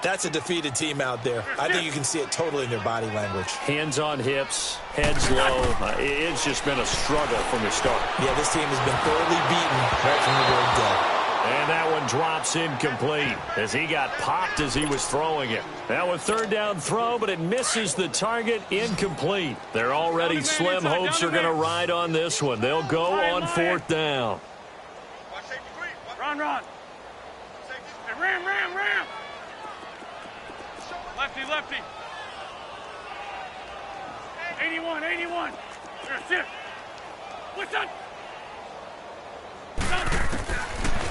Speaker 5: that's a defeated team out there. I think you can see it totally in their body language.
Speaker 3: Hands on hips, heads low. It's just been a struggle from the start.
Speaker 5: Yeah, this team has been thoroughly beaten right from the word go.
Speaker 3: And that one drops incomplete as he got popped as he was throwing it. Now a 3rd down throw, but it misses the target. Incomplete. Their already slim hopes are going to ride on this one. They'll go on 4th down.
Speaker 4: Run. Hey, ram. Lefty. 81. Here, sit. What's up?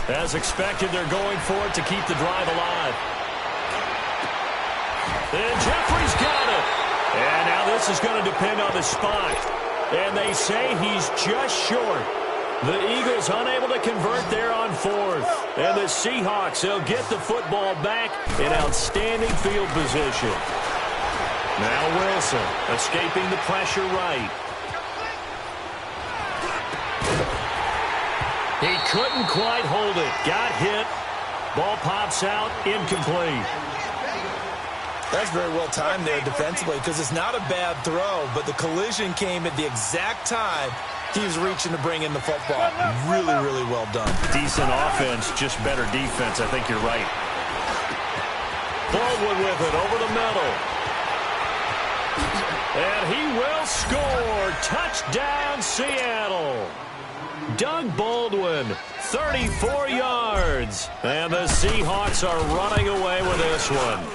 Speaker 3: As expected, they're going for it to keep the drive alive. And Jeffrey's got it. And now this is going to depend on the spot. And they say he's just short. The Eagles unable to convert there on 4th. And the Seahawks, they'll get the football back in outstanding field position. Now Wilson escaping the pressure right. He couldn't quite hold it. Got hit. Ball pops out. Incomplete.
Speaker 5: That's very well timed there defensively because it's not a bad throw, but the collision came at the exact time he was reaching to bring in the football. Really, really well done.
Speaker 3: Decent offense, just better defense. I think you're right. Baldwin with it over the middle. And he will score. Touchdown, Seattle. Doug Baldwin, 34 yards. And the Seahawks are running away with this one.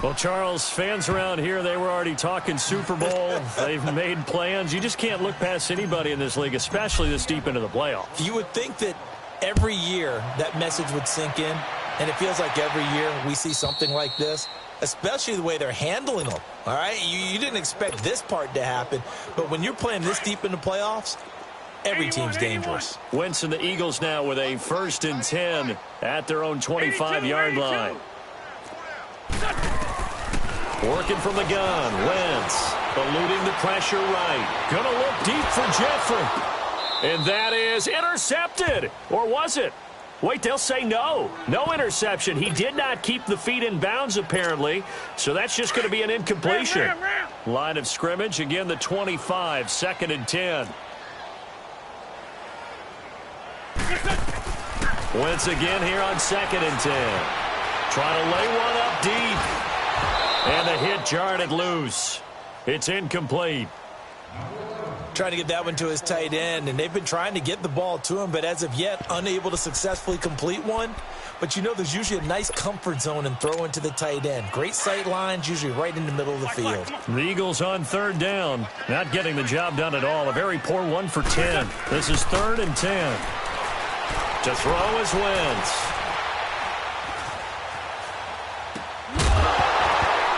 Speaker 3: Well, Charles, fans around here, they were already talking Super Bowl. They've made plans. You just can't look past anybody in this league, especially this deep into the playoffs.
Speaker 5: You would think that every year that message would sink in, and it feels like every year we see something like this, especially the way they're handling them. All right, you didn't expect this part to happen, but when you're playing this deep in the playoffs, every team's dangerous.
Speaker 3: Wentz and the Eagles now with a 1st and 10 at their own 25-yard line. Working from the gun, Wentz eluding the pressure right. Gonna look deep for Jeffrey. And that is intercepted. Or was it? Wait, they'll say no. No interception. He did not keep the feet in bounds, apparently. So that's just going to be an incompletion. Line of scrimmage, again, the 25, 2nd and 10. Wentz again here on 2nd and 10. Trying to lay one up deep. And the hit jarred it loose. It's incomplete.
Speaker 5: Trying to get that one to his tight end, and they've been trying to get the ball to him, but as of yet, unable to successfully complete one. But you know there's usually a nice comfort zone and throw into the tight end. Great sight lines, usually right in the middle of the field.
Speaker 3: The Eagles on 3rd down, not getting the job done at all. A very poor 1 for 10. This is 3rd and 10. To throw is Wentz.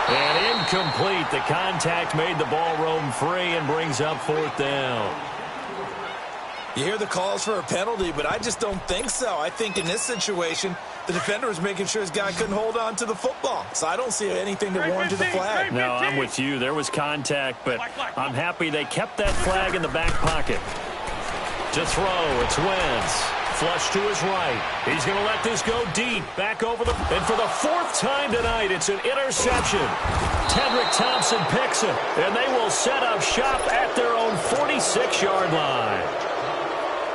Speaker 3: And Incomplete. The contact made the ball roam free and brings up 4th down.
Speaker 5: You hear the calls for a penalty, but I just don't think so. I think in this situation, the defender was making sure his guy couldn't hold on to the football. So I don't see anything that warranted the flag.
Speaker 3: No, I'm with you. There was contact, but I'm happy they kept that flag in the back pocket. To throw, it's Wentz. Flush to his right. He's going to let this go deep. Back over the... And for the 4th time tonight, it's an interception. Tedrick Thompson picks it, and they will set up shop at their own 46-yard line.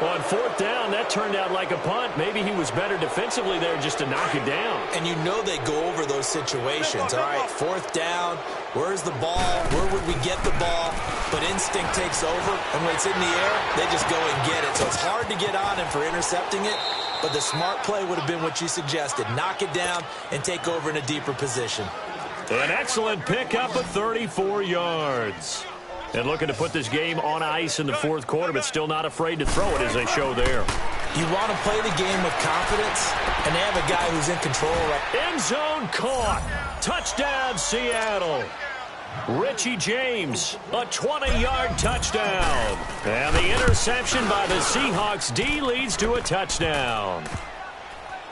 Speaker 3: On 4th down, that turned out like a punt. Maybe he was better defensively there just to knock it down.
Speaker 5: And you know they go over those situations. All right, 4th down, where's the ball? Where would we get the ball? But instinct takes over, and when it's in the air, they just go and get it. So it's hard to get on him for intercepting it, but the smart play would have been what you suggested. Knock it down and take over in a deeper position.
Speaker 3: An excellent pickup of 34 yards. And looking to put this game on ice in the 4th quarter, but still not afraid to throw it as they show there.
Speaker 5: You want to play the game with confidence, and they have a guy who's in control.
Speaker 3: End zone caught. Touchdown, Seattle. Richie James, a 20-yard touchdown. And the interception by the Seahawks D leads to a touchdown.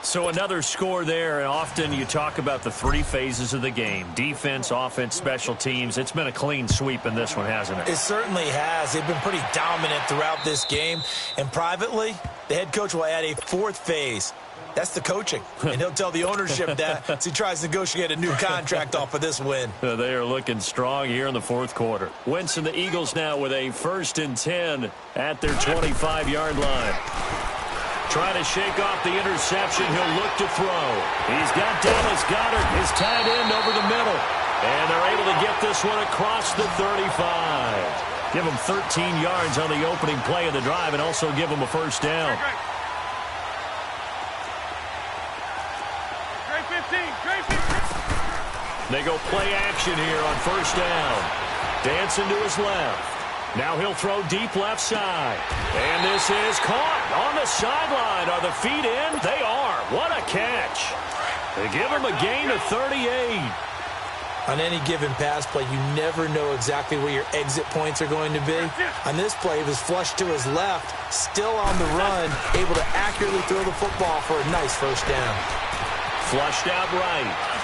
Speaker 3: So another score there, and often you talk about the 3 phases of the game. Defense, offense, special teams. It's been a clean sweep in this one, hasn't it?
Speaker 5: It certainly has. They've been pretty dominant throughout this game. And privately, the head coach will add a 4th phase. That's the coaching. And he'll tell the ownership that as he tries to negotiate a new contract off of this win.
Speaker 3: They are looking strong here in the 4th quarter. Wentz and the Eagles now with a 1st and 10 at their 25-yard line. Trying to shake off the interception. He'll look to throw. He's got Dallas Goedert, his tight end, over the middle. And they're able to get this one across the 35. Give him 13 yards on the opening play of the drive and also give him a 1st down. They go play action here on 1st down. Dancing to his left. Now he'll throw deep left side. And this is caught on the sideline. Are the feet in? They are. What a catch. They give him a gain of 38.
Speaker 5: On any given pass play, you never know exactly where your exit points are going to be. On this play, he was flushed to his left, still on the run, able to accurately throw the football for a nice 1st down.
Speaker 3: Flushed out right.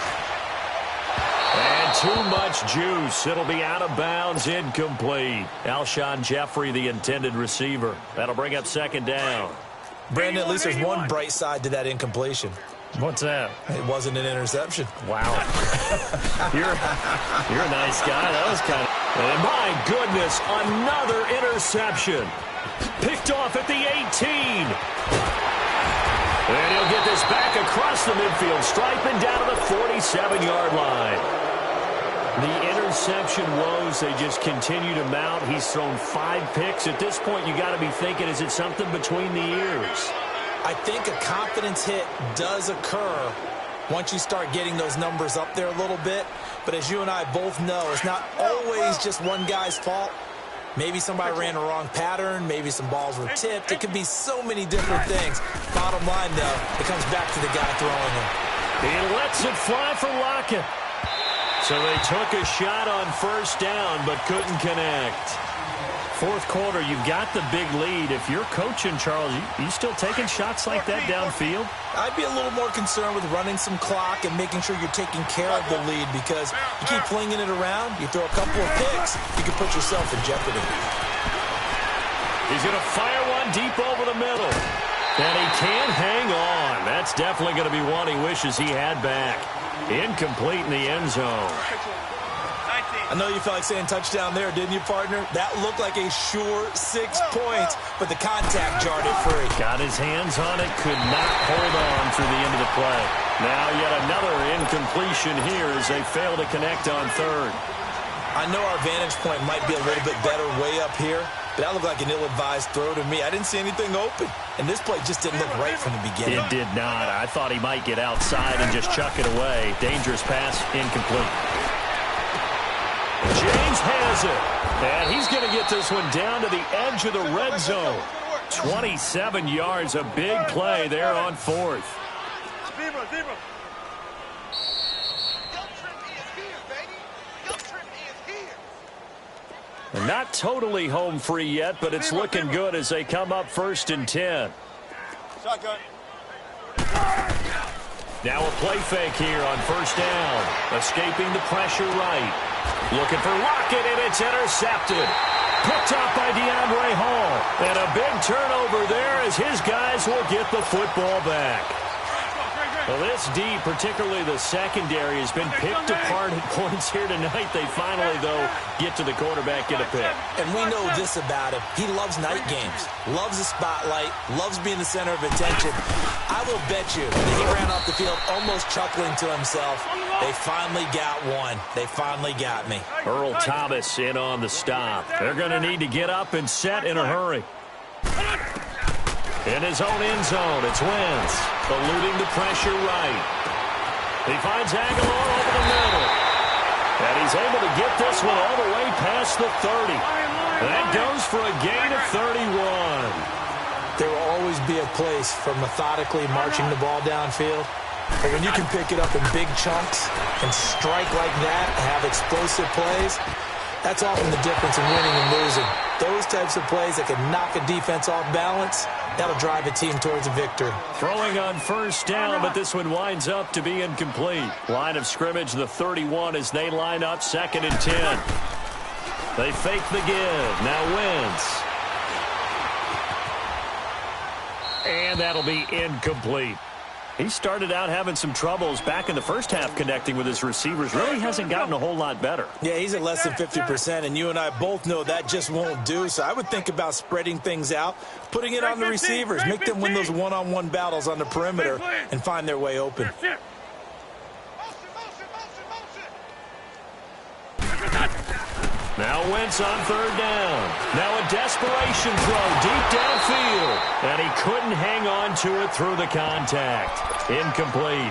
Speaker 3: And too much juice. It'll be out of bounds, incomplete. Alshon Jeffrey, the intended receiver. That'll bring up 2nd down.
Speaker 5: Brandon, at least there's one bright side to that incompletion.
Speaker 3: What's that?
Speaker 5: It wasn't an interception.
Speaker 3: Wow. You're a nice guy. That was kind of... And my goodness, another interception. Picked off at the 18. And he'll get this back across the midfield stripe and down to the 47-yard line. The interception woes, they just continue to mount. He's thrown 5 picks. At this point, you got to be thinking, is it something between the ears?
Speaker 5: I think a confidence hit does occur once you start getting those numbers up there a little bit. But as you and I both know, it's not always just one guy's fault. Maybe somebody ran the wrong pattern. Maybe some balls were tipped. It could be so many different things. Bottom line, though, it comes back to the guy throwing them.
Speaker 3: He lets it fly for Lockett. So they took a shot on 1st down, but couldn't connect. 4th quarter, you've got the big lead. If you're coaching, Charles, you still taking shots like that downfield?
Speaker 5: I'd be a little more concerned with running some clock and making sure you're taking care of the lead, because you keep flinging it around, you throw a couple of picks, you can put yourself in jeopardy.
Speaker 3: He's going to fire one deep over the middle. And he can't hang on. That's definitely going to be one he wishes he had back. Incomplete in the end zone.
Speaker 5: I know you felt like saying touchdown there, didn't you, partner? That looked like a sure 6 points, but the contact jarred it free.
Speaker 3: Got his hands on it, could not hold on through the end of the play. Now yet another incompletion here as they fail to connect on 3rd.
Speaker 5: I know our vantage point might be a little bit better way up here, but that looked like an ill-advised throw to me. I didn't see anything open, and this play just didn't look right from the beginning.
Speaker 3: It did not. I thought he might get outside and just chuck it away. Dangerous pass, incomplete. James has it, and he's going to get this one down to the edge of the red zone. 27 yards, a big play there on 4th. And not totally home free yet, but it's looking good as they come up 1st and 10.
Speaker 4: Shotgun.
Speaker 3: Now a play fake here on 1st down. Escaping the pressure right. Looking for Lockett, and it's intercepted. Picked up by DeAndre Hall. And a big turnover there as his guys will get the football back. Well, this D, particularly the secondary, has been picked apart at points here tonight. They finally, though, get to the quarterback, get a pick.
Speaker 5: And we know this about him. He loves night games, loves the spotlight, loves being the center of attention. I will bet you that he ran off the field almost chuckling to himself. They finally got one. They finally got me.
Speaker 3: Earl Thomas in on the stop. They're going to need to get up and set in a hurry. In his own end zone, it's Wentz, eluding the pressure right. He finds Aguilar over the middle. And he's able to get this one all the way past the 30. That goes for a gain of 31.
Speaker 5: There will always be a place for methodically marching the ball downfield. But when you can pick it up in big chunks and strike like that, have explosive plays, that's often the difference in winning and losing. Those types of plays that can knock a defense off balance, that'll drive a team towards a victory.
Speaker 3: Throwing on 1st down, but this one winds up to be incomplete. Line of scrimmage, the 31 as they line up 2nd and 10. They fake the give. Now Wentz. And that'll be incomplete. He started out having some troubles back in the first half connecting with his receivers. Really hasn't gotten a whole lot better.
Speaker 5: Yeah, he's at less than 50%, and you and I both know that just won't do. So I would think about spreading things out, putting it on the receivers, make them win those one-on-one battles on the perimeter and find their way open.
Speaker 3: Now Wentz on 3rd down. Now a desperation throw deep downfield. And he couldn't hang on to it through the contact. Incomplete.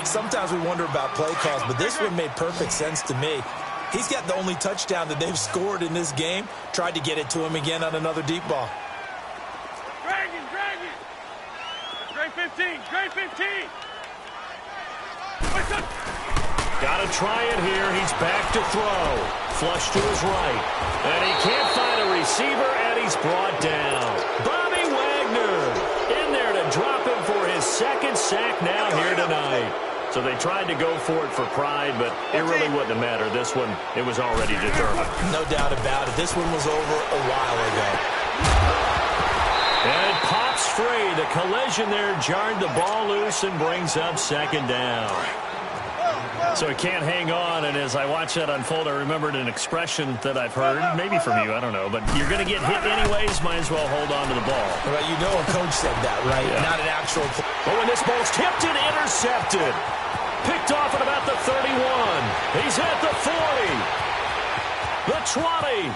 Speaker 5: Sometimes we wonder about play calls, but this one made perfect sense to me. He's got the only touchdown that they've scored in this game. Tried to get it to him again on another deep ball.
Speaker 4: Drag it. Great 15. Great 15.
Speaker 3: Got to try it here. He's back to throw. Flush to his right. And he can't find a receiver, and he's brought down. Bobby Wagner in there to drop him for his 2nd sack now here tonight. So they tried to go for it for pride, but it really wouldn't have mattered. This one, it was already determined.
Speaker 5: No doubt about it. This one was over a while ago.
Speaker 3: And it pops free. The collision there jarred the ball loose and brings up 2nd down. So he can't hang on, and as I watch that unfold, I remembered an expression that I've heard, maybe from you, I don't know, but you're going to get hit anyways, might as well hold on to the ball.
Speaker 5: Well, you know a coach said that, right? Yeah. Not an actual play.
Speaker 3: Oh, and this ball's tipped and intercepted. Picked off at about the 31. He's at the 40. The 20.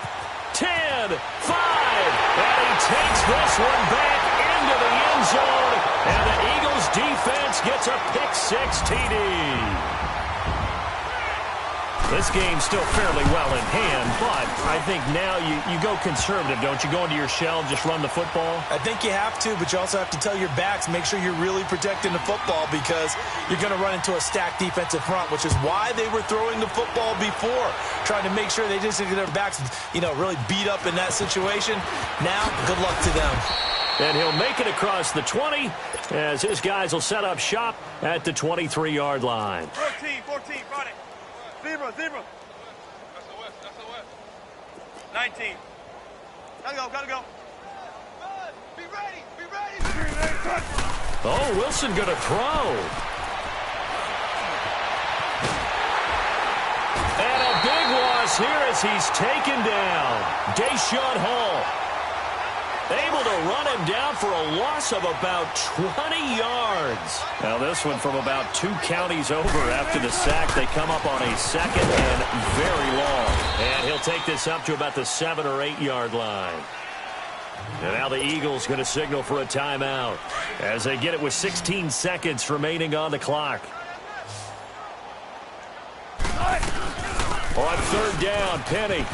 Speaker 3: 10. 5. And he takes this one back into the end zone, and the Eagles defense gets a pick-6 TD. This game's still fairly well in hand, but I think now you go conservative, don't you? Go into your shell and just run the football?
Speaker 5: I think you have to, but you also have to tell your backs, make sure you're really protecting the football because you're going to run into a stacked defensive front, which is why they were throwing the football before, trying to make sure they just get their backs, really beat up in that situation. Now, good luck to them.
Speaker 3: And he'll make it across the 20 as his guys will set up shop at the 23-yard line.
Speaker 4: 14, Friday. Zebra. That's the west. 19. Gotta go. Be ready.
Speaker 3: Oh, Wilson gonna throw. And a big loss here as he's taken down. Deshaun Hall able to run him down for a loss of about 20 yards. Now this one from about 2 counties over after the sack. They come up on a 2nd and very long. And he'll take this up to about the 7 or 8 yard line. And now the Eagles going to signal for a timeout as they get it with 16 seconds remaining on the clock. On 3rd down, Penny.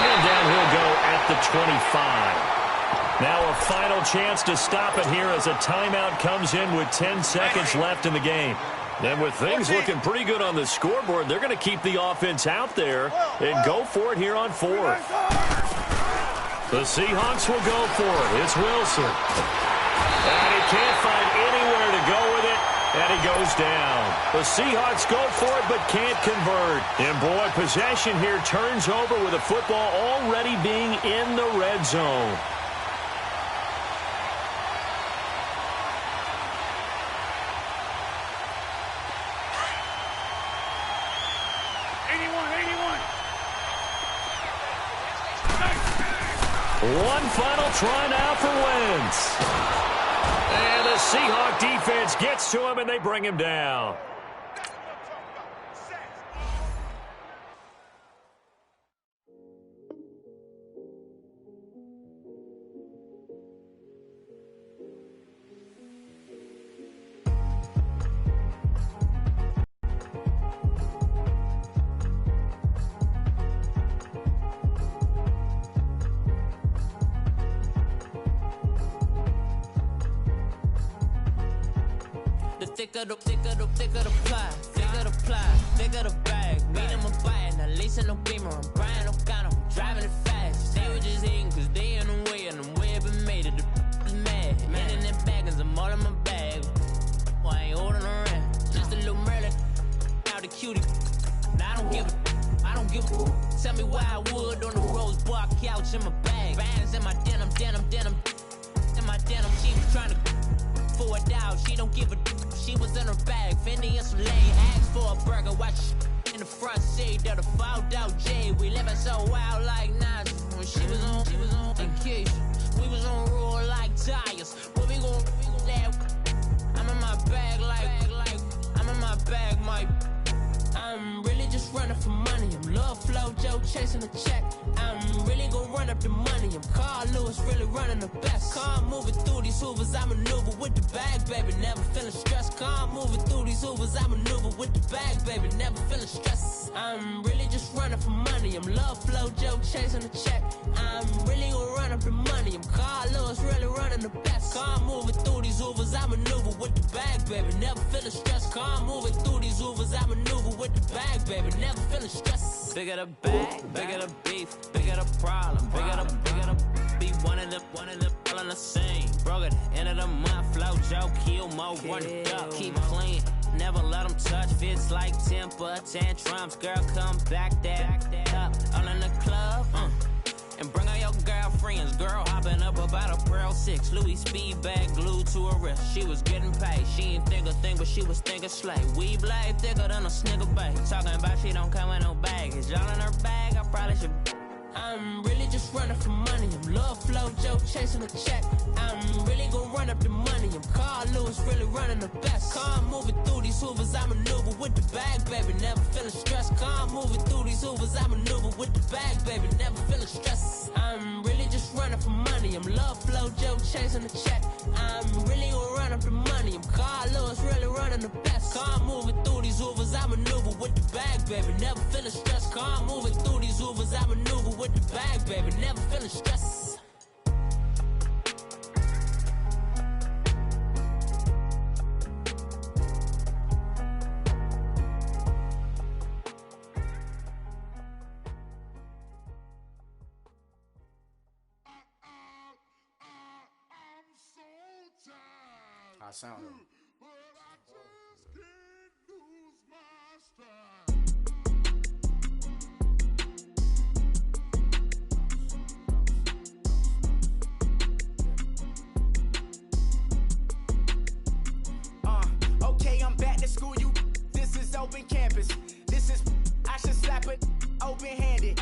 Speaker 3: And down he'll go at the 25. Now a final chance to stop it here as a timeout comes in with 10 seconds left in the game. And with things looking pretty good on the scoreboard, they're going to keep the offense out there and go for it here on fourth. The Seahawks will go for it. It's Wilson. And he can't find anywhere to go with it, and he goes down. The Seahawks go for it but can't convert. And, boy, possession here turns over with the football already being in the red zone. One final try now for Wentz. And the Seahawk defense gets to him, and they bring him down.
Speaker 6: Thicker the pie, thicker the bag. Meet him a bite, now listen no beamer. I'm Brian O'Connor, driving it fast. They were just hating cause they in the way, and the way I've been made it, the is mad. And in them baggins, I'm all in my bag. Why I ain't holding around? Just a little Merlin, out the cutie. Now I don't give a. Tell me why I would on the rose bar couch in my bag. Bands in my denim. In my denim, she was trying to for a doubt. She don't give a. She was in her bag, Fendi and some lane. Asked for a burger, watch in the front seat of the fouled out J. We living so wild like Nas. When she was on vacation, we was on roll like tires. What we gon' laugh? I'm in my bag like I'm in my bag, my. I'm really just running for money. I'm Love Flow Joe chasing the check. I'm really gon' run up the money. I'm Carl Lewis, really running the best. Car moving through these hoovers, I maneuver with the bag, baby. Never feeling stressed. Car moving through these hoovers, I maneuver with the bag, baby. Never feeling stressed. I'm really just running for money. I'm Love Flow Joe chasing the check. I'm really gon' run up the money. I'm Carl Lewis, really running the best. Car moving through these hoovers, I maneuver with the bag, baby. Never feeling stressed. Car moving through these hoovers, I maneuver with the bag, baby. Never feeling stressed. Bigger the bag, bigger the beef, bigger the problem, bigger the be one of them all in the same. Broke at the end of the month, flow Joe, kill mo, run it up, keep clean. Never let them touch, fits like temper tantrums. Girl, come back that up, all in the club, and bring out your girlfriends. Girl hopping up about a Pearl 6 Louis speed bag glued to her wrist. She was getting paid, she ain't think a thing, but she was thinking slay. We blade thicker than a snigger bag. Talking about she don't come with no baggage. All in her bag, I probably should. I'm really just running for money. I'm Love Flow Joe chasing the check. I'm really gon' run up the money. I'm Carl Lewis, really running the best. Car moving through these hoovers, I maneuver with the bag, baby. Never feeling stressed. Car moving through these hoovers, I maneuver with the bag, baby. Never feeling stressed. I'm really just running for money. I'm Love Flow Joe chasing the check. I'm really gon' run up the money. I'm Carl Lewis, really running the best. Car moving through these hoovers, I maneuver with the bag, baby. Never feeling stressed. Car moving through these hoovers, I maneuver with the bag, baby. Never feeling stressed.
Speaker 7: I sound him.
Speaker 8: Okay, I'm back to school, you. This is open campus. This is, I should slap it open-handed.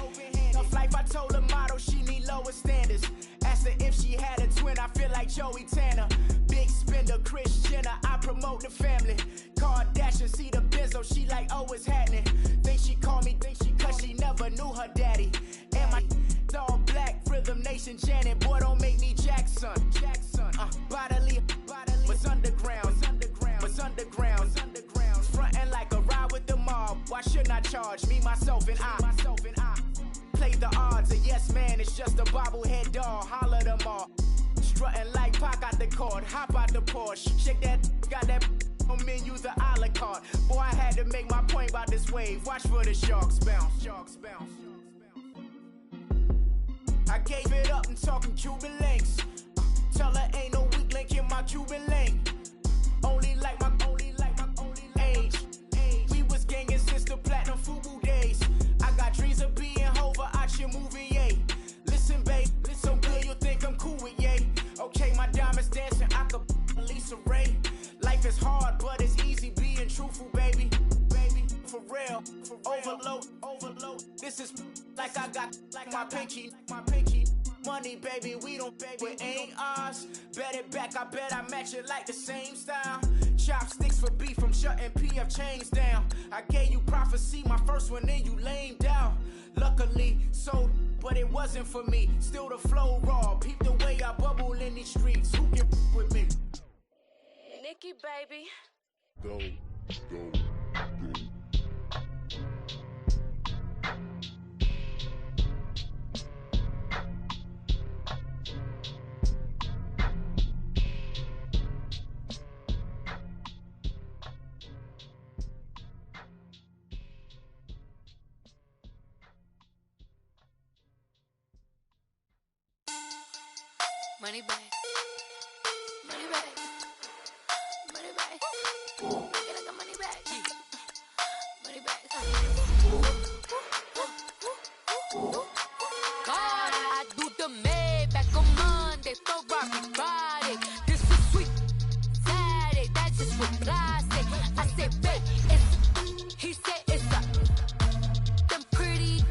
Speaker 8: Tough life, I told her motto, she need lower standards. Asked her if she had a twin, I feel like Joey Tanner. Big spender, Kris Jenner, I promote the family. Kardashian, see the Benzo, she like, oh, it's happening. Think she call me, cause she never knew her daddy. And my all black, Rhythm Nation, Janet, boy, don't make me Jackson. Bodily, what's underground, what's underground, frontin' like a ride with the mob. Why shouldn't I charge me, myself, and I? Play the odds, a yes man, it's just a bobblehead doll. Holler them all. Strutting like Pac out the court, hop out the Porsche. Shake that, got that menus the a la carte. Boy, I had to make my point about this wave. Watch for the sharks bounce. I gave it up and talking Cuban links. Tell her ain't no weak link in my Cuban link. Only like my age. We was gangin' since the platinum FUBU days. I got dreams of being Hova out your movie, yay. Listen, babe, so good you'll think I'm cool with yay. Okay, my diamonds dancing, I could Lisa Ray. Life is hard, but it's easy being truthful, baby. For real, overload. This is like I got like my pinky. Money, baby, we don't pay, it ain't ours. Bet it back, I bet I match it like the same style. Chopsticks for beef from shutting PF chains down. I gave you prophecy, my first one, then you lamed out. Luckily, sold, but it wasn't for me. Still the flow raw, peep the way I bubble in these streets. Who can with me?
Speaker 9: Nikki, baby.
Speaker 10: Go.
Speaker 9: Money back. Money back. Money back. Get like a money back. Money back. God, I do the Maybach on Monday, Ferrari Friday. This is sweet Saturday. That's just what I say. I say, babe, it's. He said it's a. Them pretty.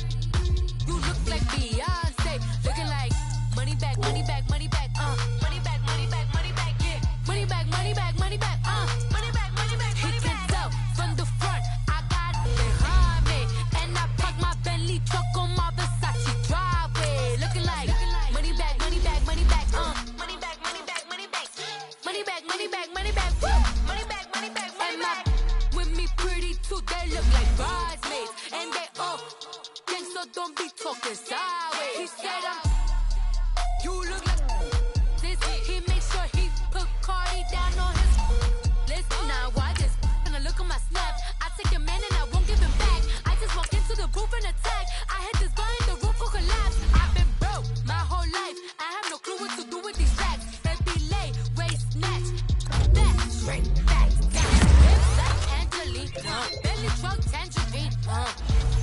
Speaker 9: You look like Beyonce. Looking like money back, money back, money back. Money back, money back, money back, yeah. Money back, money back, money back, money back, money back, money back. He can tell from the front, I got it behind me. And I park my Bentley truck on my Versace driveway. Looking like money back, money back, money back, money back, money back, money back. Money back, money back, money back, money back, money back, money back. With me pretty too, they look like bridesmaids. And they all gang, so don't be talking sideways. He said you look like this. He makes sure he put Cardi down on his list. Now why this? Gonna look at my snap. I take your man and I won't give him back. I just walk into the booth and attack. I hit this guy in the roof will collapse. I've been broke my whole life. I have no clue what to do with these racks. Baby lay, waist snatch, back straight, back down. Hips like Angelina, belly truck tangerine.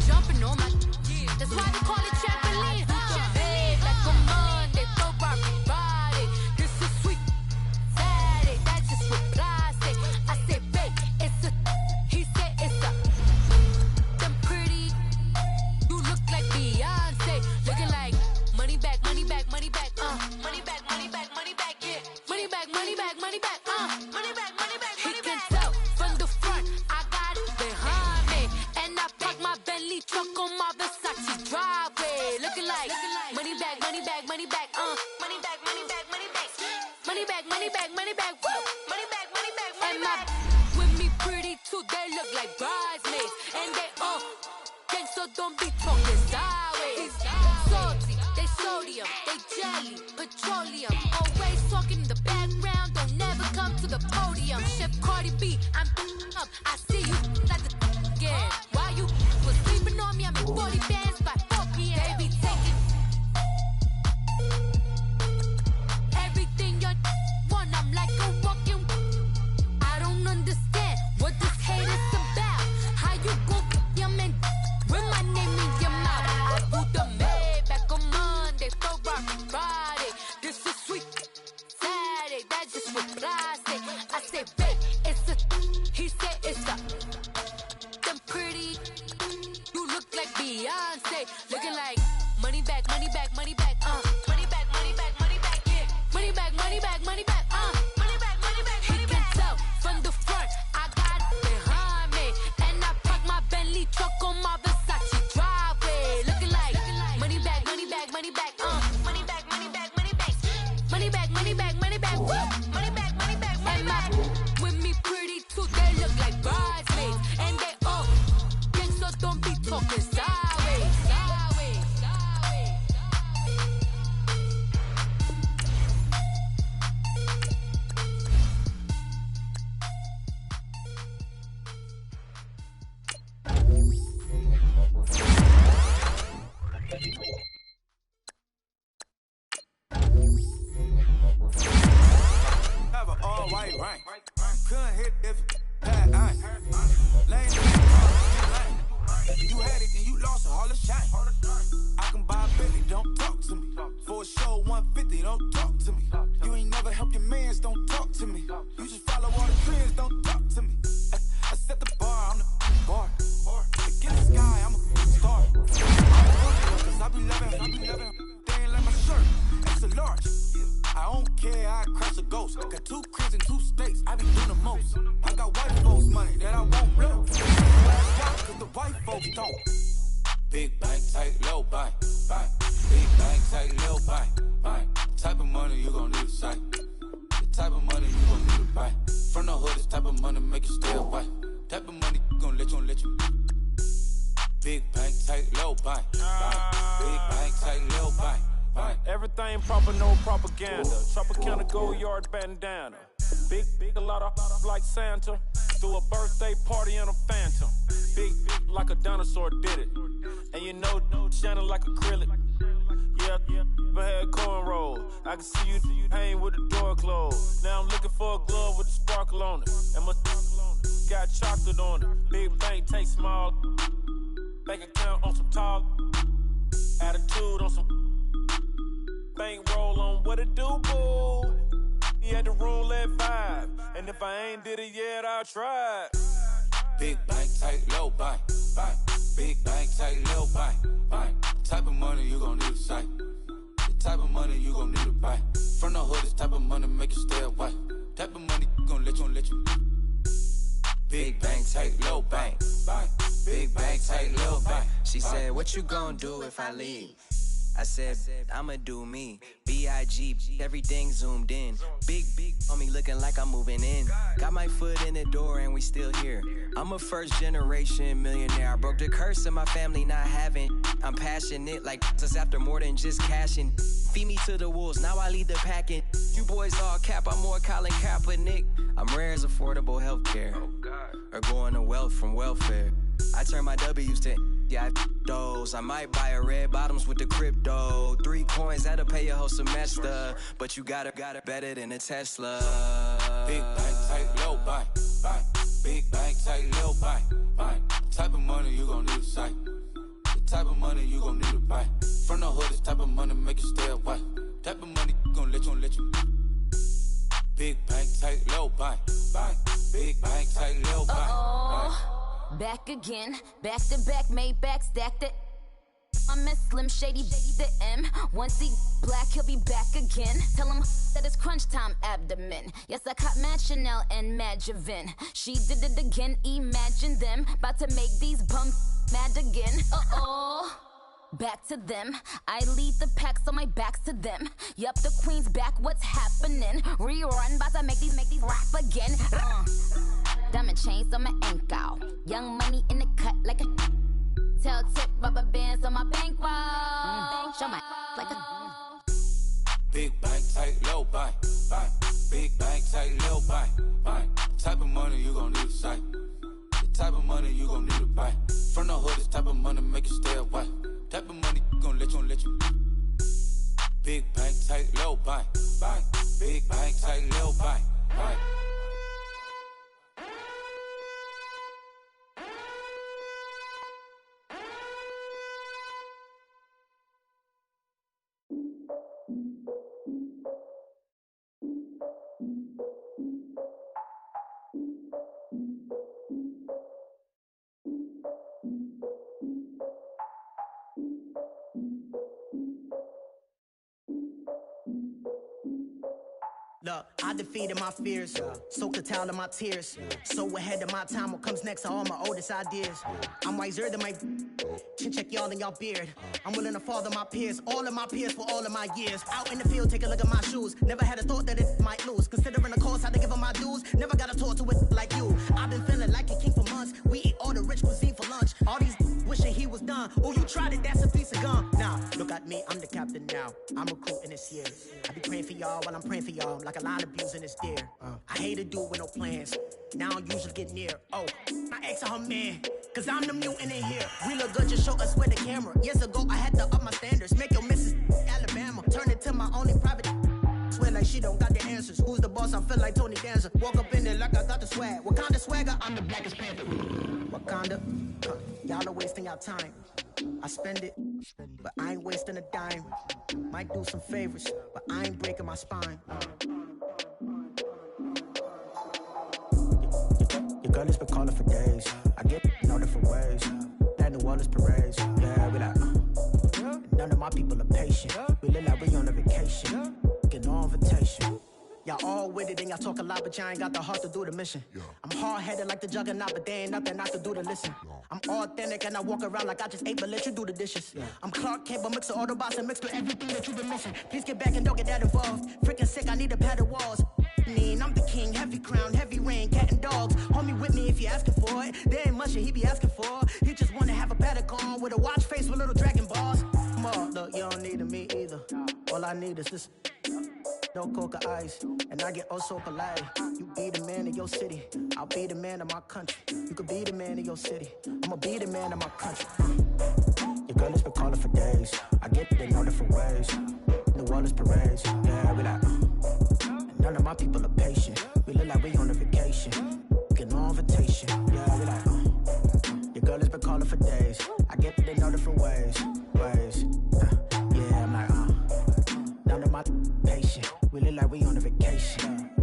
Speaker 9: Jumping on my, that's why they call it trampoline. Babe, like a Monday, Ferrari Friday. This is sweet Saturday. That's just what I say. I say, babe, it's a. He said it's a. Them pretty. You look like Beyonce. Looking like money back, money back, money back. Money back, money back, money back, yeah. Money back, money back, money back. Money back, money back, money back. He can tell from the front, I got it behind me. And I park my Bentley truck on my Versace driveway. Looking like money back, money back, money back. Money back, money back, money back. Money back, money back, money back. Woo! Money back, money back, money back. With me pretty too, they look like bridesmaids. And they all gang, so don't be talking sideways. Salty, they sodium, they jelly, petroleum. Always talking in the background, don't never come to the podium. Chef Cardi B, I'm up. I see you like the again. Why you was sleeping on me? I'm in 40 bands by 4 p.m. They be taking everything you want. I'm like a walking. I don't understand what this hate is about. How you go your man with my name in your mouth? I do the Maybach on Monday, Ferrari Friday. This is sweet Saturday. That's just what I say. I say, babe, it's a. He said it's a. Them pretty. You look like Beyonce. Looking like money back, money back, money back. Money back, money back, money back, yeah. Money back, money back, money back. Money back, money back, money back. He can tell from the front, I got it behind me. And I park my Bentley truck on my Versace driveway. Looking like money back, money back, money back. Money back, money back, money back. Money back, money back, money back. Woo! Money back, money back, money back. With me pretty too, they look like bridesmaids. And they all gang, so don't be talking sideways.
Speaker 2: Big bank, tight, low bank, bank. Big bank, tight, low bank, bank. Type of money you gon' need to sight. The type of money you gon' need to buy. From the hood, this type of money make you stay away. Type of money gon' let you. Big bank, tight, low bank, bank. Big bank, tight, low bank, bank.
Speaker 10: Everything proper, no propaganda. Tropicana gold yard bandana. Big, a lot of like Santa. Threw a birthday party in a phantom. Big, like a dinosaur did it. And you know, shining like acrylic. Yeah, but had cornrows. I can see you hang with the door closed. Now I'm looking for a glove with a sparkle on it. And my got chocolate on it. Big bank, take small. Bank account on some tall. Attitude on some. Bank roll on what it do, boo. He had the roulette vibe. And if I ain't did it yet, I'll try.
Speaker 2: Big bank, tight, low bank, bank. Big bank, tight, low bank, bank. Type of money you gon' need to sight. The type of money you gon' need to buy. From the hood, this type of money make you stay away. Type of money gon' let you. Big bank, tight, low bank, bank. Big bank, tight, low bank.
Speaker 11: She said, what you gon' do if I leave? I said, I'ma do me. B.I.G. Everything zoomed in. Big on me looking like I'm moving in. Got my foot in the door and we still here. I'm a first generation millionaire. I broke the curse of my family not having. I'm passionate like us after more than just cashing. Feed me to the wolves, now I lead the packing. You boys all cap, I'm more Colin Kaepernick. I'm rare as affordable healthcare. Or going to wealth from welfare. I turn my W's to those. I might buy a red bottoms with the crypto. 3 coins, that'll pay your whole semester. But you got it better than a Tesla.
Speaker 2: Big bank, tight, low bank, bank. Big bank, tight, low bank, bank. Type of money you gon' need to sight. The type of money you gon' need to buy. From the hood, this type of money make you stay away. Type of money gon' let you. Big bank, tight, low bank, bank. Big bank, tight, low bank, bank.
Speaker 9: Back again, back to back, made back, stacked it. I'm a Slim Shady, the M. Once he black, he'll be back again. Tell him that it's crunch time abdomen. Yes, I caught Mad Chanel and Mad Javin. She did it again, imagine them. About to make these bums mad again. Back to them. I lead the pack, so my back's to them. Yup, the queen's back, what's happening? Rerun, bout to make these rap again. Diamond chains on my ankle. Young money in the cut like a tail tip, rubber bands on my bankroll. Show my like a
Speaker 2: Big bank, tight, low bank, bank. Big bank, tight, low bank, bank. Type of money you gon' need to sight. The type of money you gon' need to buy. From the hood, this type of money make you stay away. Type of money gon' let you. Big bank, tight, low bank, bank. Big bank, tight, low bank, bank.
Speaker 8: Look, I defeated my fears, soaked the towel of my tears. So ahead of my time, what comes next are all my oldest ideas. I'm wiser than my chin check y'all in y'all beard. I'm willing to father my peers, all of my peers for all of my years. Out in the field, take a look at my shoes. Never had a thought that it might lose. Considering the cost, how to give them my dues. Never got a talk to it like you. I've been feeling like a king for months. We eat all the rich cuisine for lunch. All these wishing he was done. Oh, you tried it, that's a piece of gum. Nah, look at me, I'm the captain now. I'm recruiting this year. I be praying for y'all while I'm praying for y'all. Like a line of abusing this deer. I hate to do it with no plans. Now I usually get near. Oh, I ask her man, cause I'm the mutant in here. We look good, just show us where the camera. Years ago, I had to up my standards. Make your missus Alabama. Turn it to my only private. Swear like she don't got the answers. Who's the boss? I feel like Tony Danza. Walk up in there like I got the swag. Wakanda swagger, I'm the blackest panther. Wakanda, y'all are wasting your time. I spend it, but I ain't wasting a dime. Might do some favors, but I ain't breaking my spine. Your girl has been calling for days. I get in all different ways. That New Orleans parades. Yeah, we like, none of my people are patient. We look like we on a vacation. Get no invitation. Y'all all with it and y'all talk a lot, but y'all ain't got the heart to do the mission. I'm hard-headed like the juggernaut, but there ain't nothing I can do to listen. I'm authentic and I walk around like I just ate, but let you do the dishes. I'm Clark Kent, but mix the Autobots and mix with everything that you've been missing. Please get back and don't get that involved. Freaking sick, I need a pad of walls. I'm the king, heavy crown, heavy rain, cat and dogs. Homie with me if you asking for it. There ain't much that he be asking for. He just wanna have a paddock on with a watch face with little dragon balls. Look, you don't need me either. All I need is this. No coca ice, and I get oh so polite. You be the man of your city, I'll be the man of my country. You could be the man of your city, I'ma be the man of my country. Your girl has been calling for days. I get it in all different ways. New Orleans parades, yeah, we like. And none of my people are patient. We look like we on a vacation. Get no invitation, yeah, we like. Your girl has been calling for days. I get it in all different ways. Yeah, I'm like, none of my patient. We look like we on a vacation.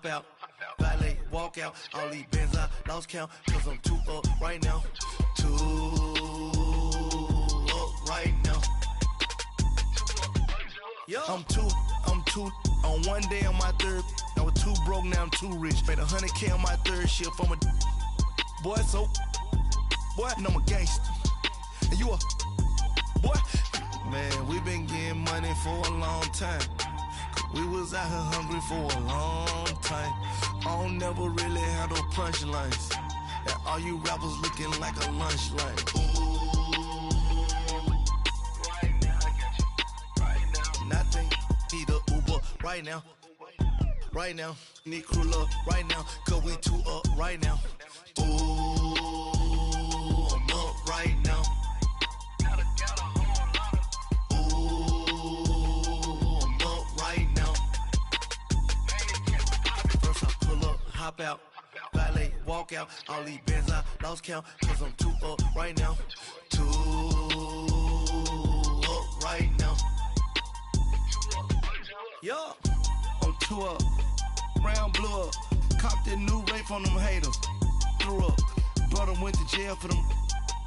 Speaker 12: Out, valet, walk out, all these bands I lost count, cause I'm too up right now, too up right now. I'm too, on one day on my third, I was too broke, now I'm too rich, made 100K on my third shift, I'm a boy, so, boy, and I'm a gangster, and you a, boy, man, we been getting money for a long time. We was out here hungry for a long time. I don't never really have no punchlines. And all you rappers looking like a lunch line. Ooh, right now, I got you. Right now. Nothing, need a Uber right now. Right now, need crew love right now. Cause we too up right now. Ooh, I'm up right now. Hop out, valet, walk out, all these bands I lost count, cause I'm too up right now, too up right now. Yeah, I'm too up, round blew up, copped that new rape on them haters, threw up, brother went to jail for them,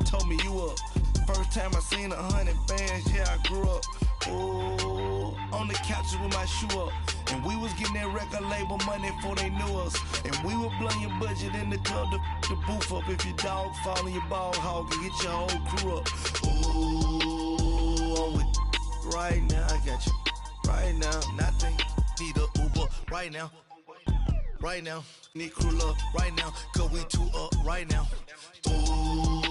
Speaker 12: told me you up, first time I seen 100 bands, yeah I grew up, ooh, on the couches with my shoe up. And we was getting that record label money before they knew us. And we were blowing your budget in the club to the booth up. If your dog fall in your ball hog and get your whole crew up. Ooh, I'm with right now, I got you. Right now, nothing, need a Uber right now. Right now, need crew love right now. Cause we too up right now. Ooh,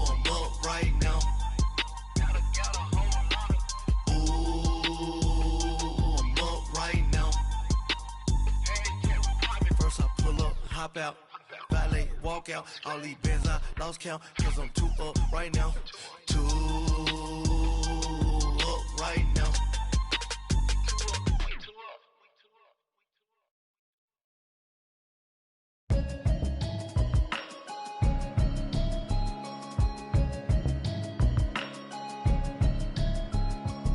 Speaker 12: I'm up right now. Hop out, valet, walk out, all these bands I lost count, cause I'm too up right now, too up right now.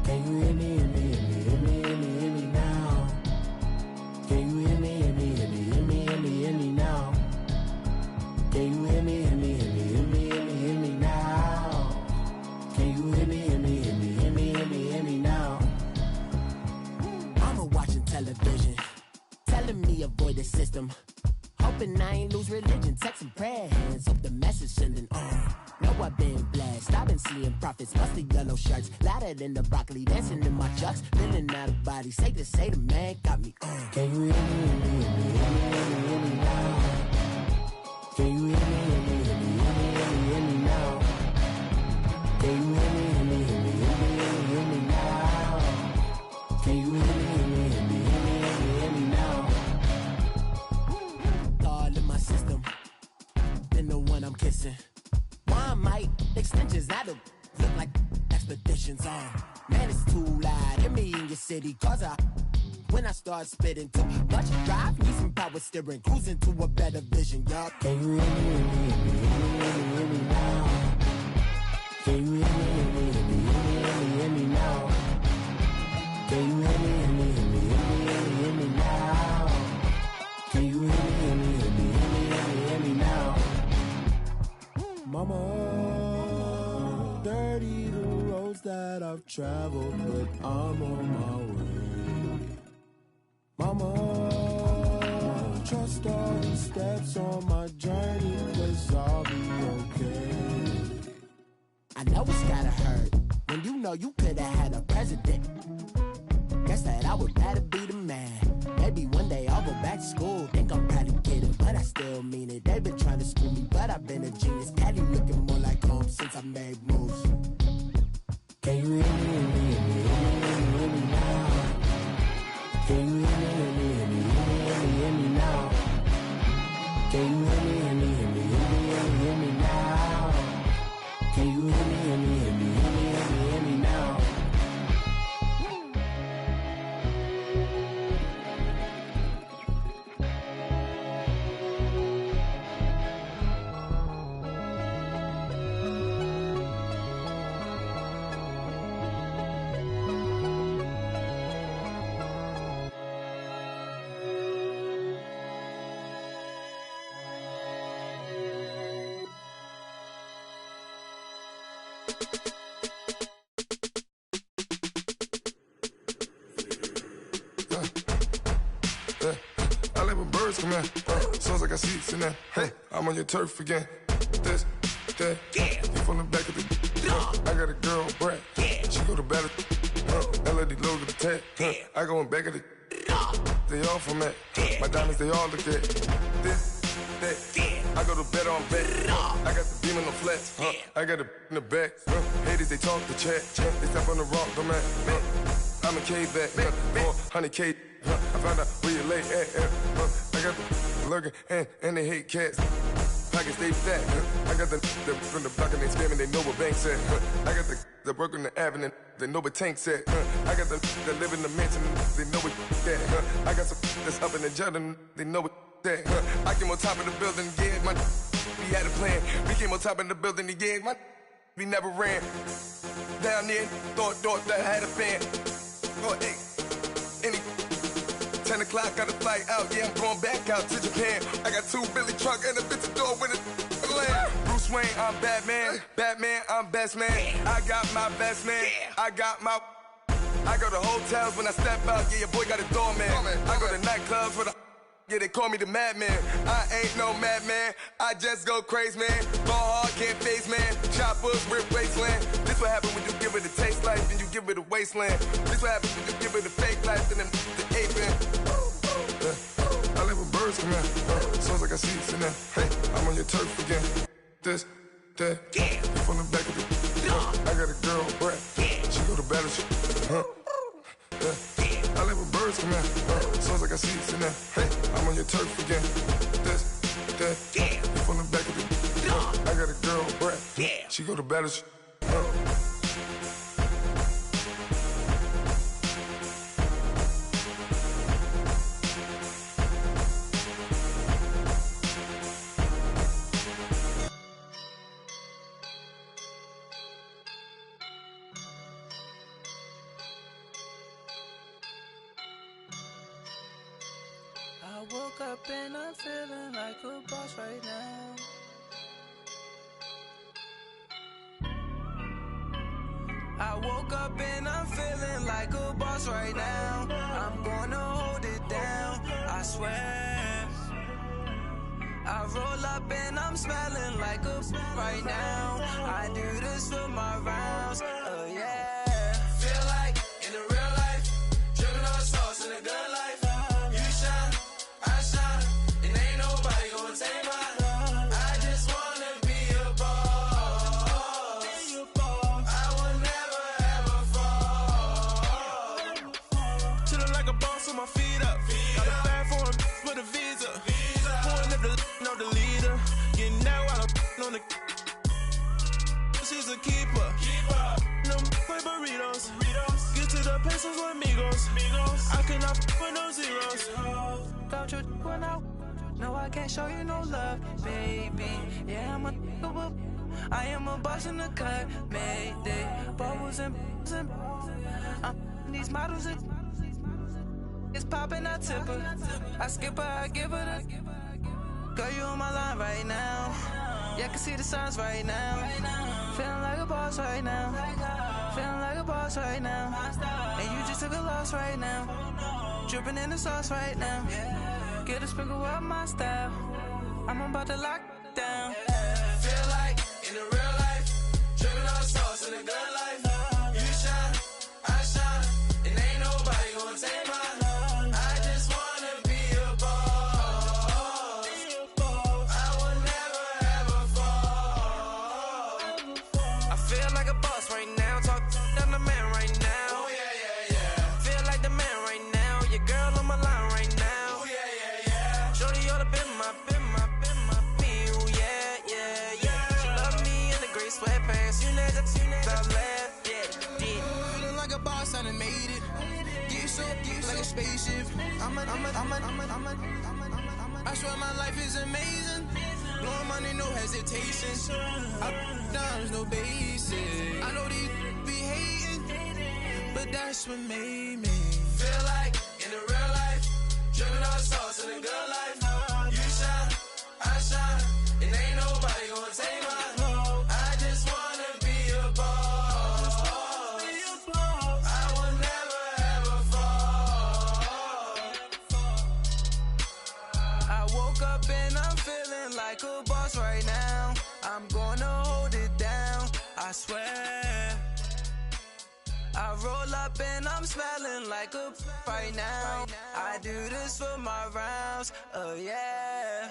Speaker 8: Can you hear me, hear me, hear me, hear me, hear me, hear me now? Can you hear me, hear me, hear me, hear me, hear me, hear me now? Can you hear me, hear me, hear me, hear me, hear me, hear me now? Can you hear me, hear me, hear me, hear me, hear me, hear me now? Mama watching television, telling me avoid the system. Hoping I ain't lose religion, texting prayer hands, hope the message sending on. Know I've been blessed, I've been seeing prophets, mostly yellow shirts, louder than the broccoli, dancing in my chucks, feeling out of body, say the man got me on. Can you hear me, hear me, hear me, hear me, hear me, hear me now? Can you hear me, hear me, hear me, hear me, hear me, hear me now? Can you hear me, hear me, hear me, hear me,
Speaker 1: city, cause when I start spitting too much drive, need some power steering, cruising to a better vision, y'all. Can you hear me now? Can you hear me now? Can you hear me now? Can you hear me now? Mama, dirty the roads that I've traveled, but I'm on my way. Mama, trust all the steps on my journey, 'cause I'll be okay. I know it's gotta hurt when you know you could've had a president. Guess that I would rather be the man. Maybe one day I'll go back to school. Think I'm probably kidding, but I still mean it. They've been trying to screw me, but I've been a genius. Caddy looking more like home since I made moves. Can you hear me now? Can you hear me now? Can you hear me now? Can you hear me now?
Speaker 13: I like when birds come in. Sounds like I see seats in there. Hey, I'm on your turf again. This, that, you from the back of the. I got a girl, Brad. She go to battle. LED logo the tag. I go in back of the. They all from that. My diamonds, they all look at. This, that. I go to bed on bed. I got the beam on the flats. I got it in the back. Haters, they talk the chat. They step on the rock, I'm at. I'm a K-back. 400K. I found out where you lay at. I got the lurking and they hate cats. Pockets stay fat. I got the from the block and they scamming, they know what banks at. I got the work on the avenue, they know what tanks at. I got the that live in the mansion, they know what that. I got some that's up in the jungle, they know what that. I came on top of the building, yeah, my we had a plan. We came on top of the building, yeah, my we never ran. Down there, thought that I had a fan. Oh, hey, any 10 o'clock, got a flight out, yeah, I'm going back out to Japan. I got 2 Billy truck and a bitch door with a land. Bruce Wayne, I'm Batman. Batman, I'm best man. I got my best man. I got my. I go to hotels when I step out, yeah, your boy got a doorman. I go to nightclubs with a. Yeah, they call me the madman. I ain't no madman. I just go crazy, man. Ball hard, can't face, man. Choppers, rip wasteland. This what happen when you give it a taste life, then you give it a wasteland. This what happens when you give it a fake life, and then the ape in. I live with birds come in. Sounds like I see seats in there. Hey, I'm on your turf again. This, that, you from the back of the. I got a girl, Brad. She go to battle. I live with birds come in. Sounds like I see seats in there. Hey, I'm on your turf again. This, that, you from the back of the. I got a girl, Brad. She go to battle.
Speaker 6: I woke up and I'm feeling like a boss right now. I woke up and I'm feeling like a boss right now. I'm gonna hold it down, I swear. I roll up and I'm smelling like a right now. I do this for my rounds, oh yeah. Feel like in the real life, dripping on sauce in a good life. You shine, I shine, and ain't nobody gonna take mine. I just wanna be a boss. I will never ever fall. Chillin' like a boss with my feet up. Got a bag for him with a visa. Pulling up the know the leader. Getting out while I'm on the. She's a keeper.
Speaker 14: I cannot for no zeros. Don't you run out? No, I can't show you no love, baby. Yeah, I am a boss in the cut, mayday. Bubbles and these models it's popping, I tip her. I skip her, I give her the. Girl, you on my line right now. Yeah, I can see the signs right now. Feeling like a boss right now. Feeling like a boss right now. And you just took a loss right now. Dripping in the sauce right now. Get a sprinkle up my style. I'm about to lock down.
Speaker 15: Feel like in the real life, dripping on sauce in the good life. You shine, I shine, and ain't nobody gonna take mine. I just wanna be a boss. I will never ever fall.
Speaker 14: I feel like a boss right now. Talk to the man right now.
Speaker 15: Oh yeah.
Speaker 14: Feel like the man right now. Your girl on my line right now.
Speaker 15: Oh yeah.
Speaker 14: Shorty oughta been my me. Ooh, yeah. She love me in the gray sweatpants. You never I left. Yeah.
Speaker 15: Feeling like a boss, I done made it. Get so like a spaceship. I swear my life is amazing. Blowing money, no hesitation. Up, downs, no basic. I know these be hating, but that's what made me. Feel like in the real life, dripping on sauce in the good life. You shine, I shine, and ain't nobody gonna take mine. I just wanna be a boss. I will never ever fall.
Speaker 14: I woke up and I'm feeling like a boss right now. I'm gonna hold it down, I swear. I roll up and I'm smelling like a right now. I do this for my rounds, oh yeah.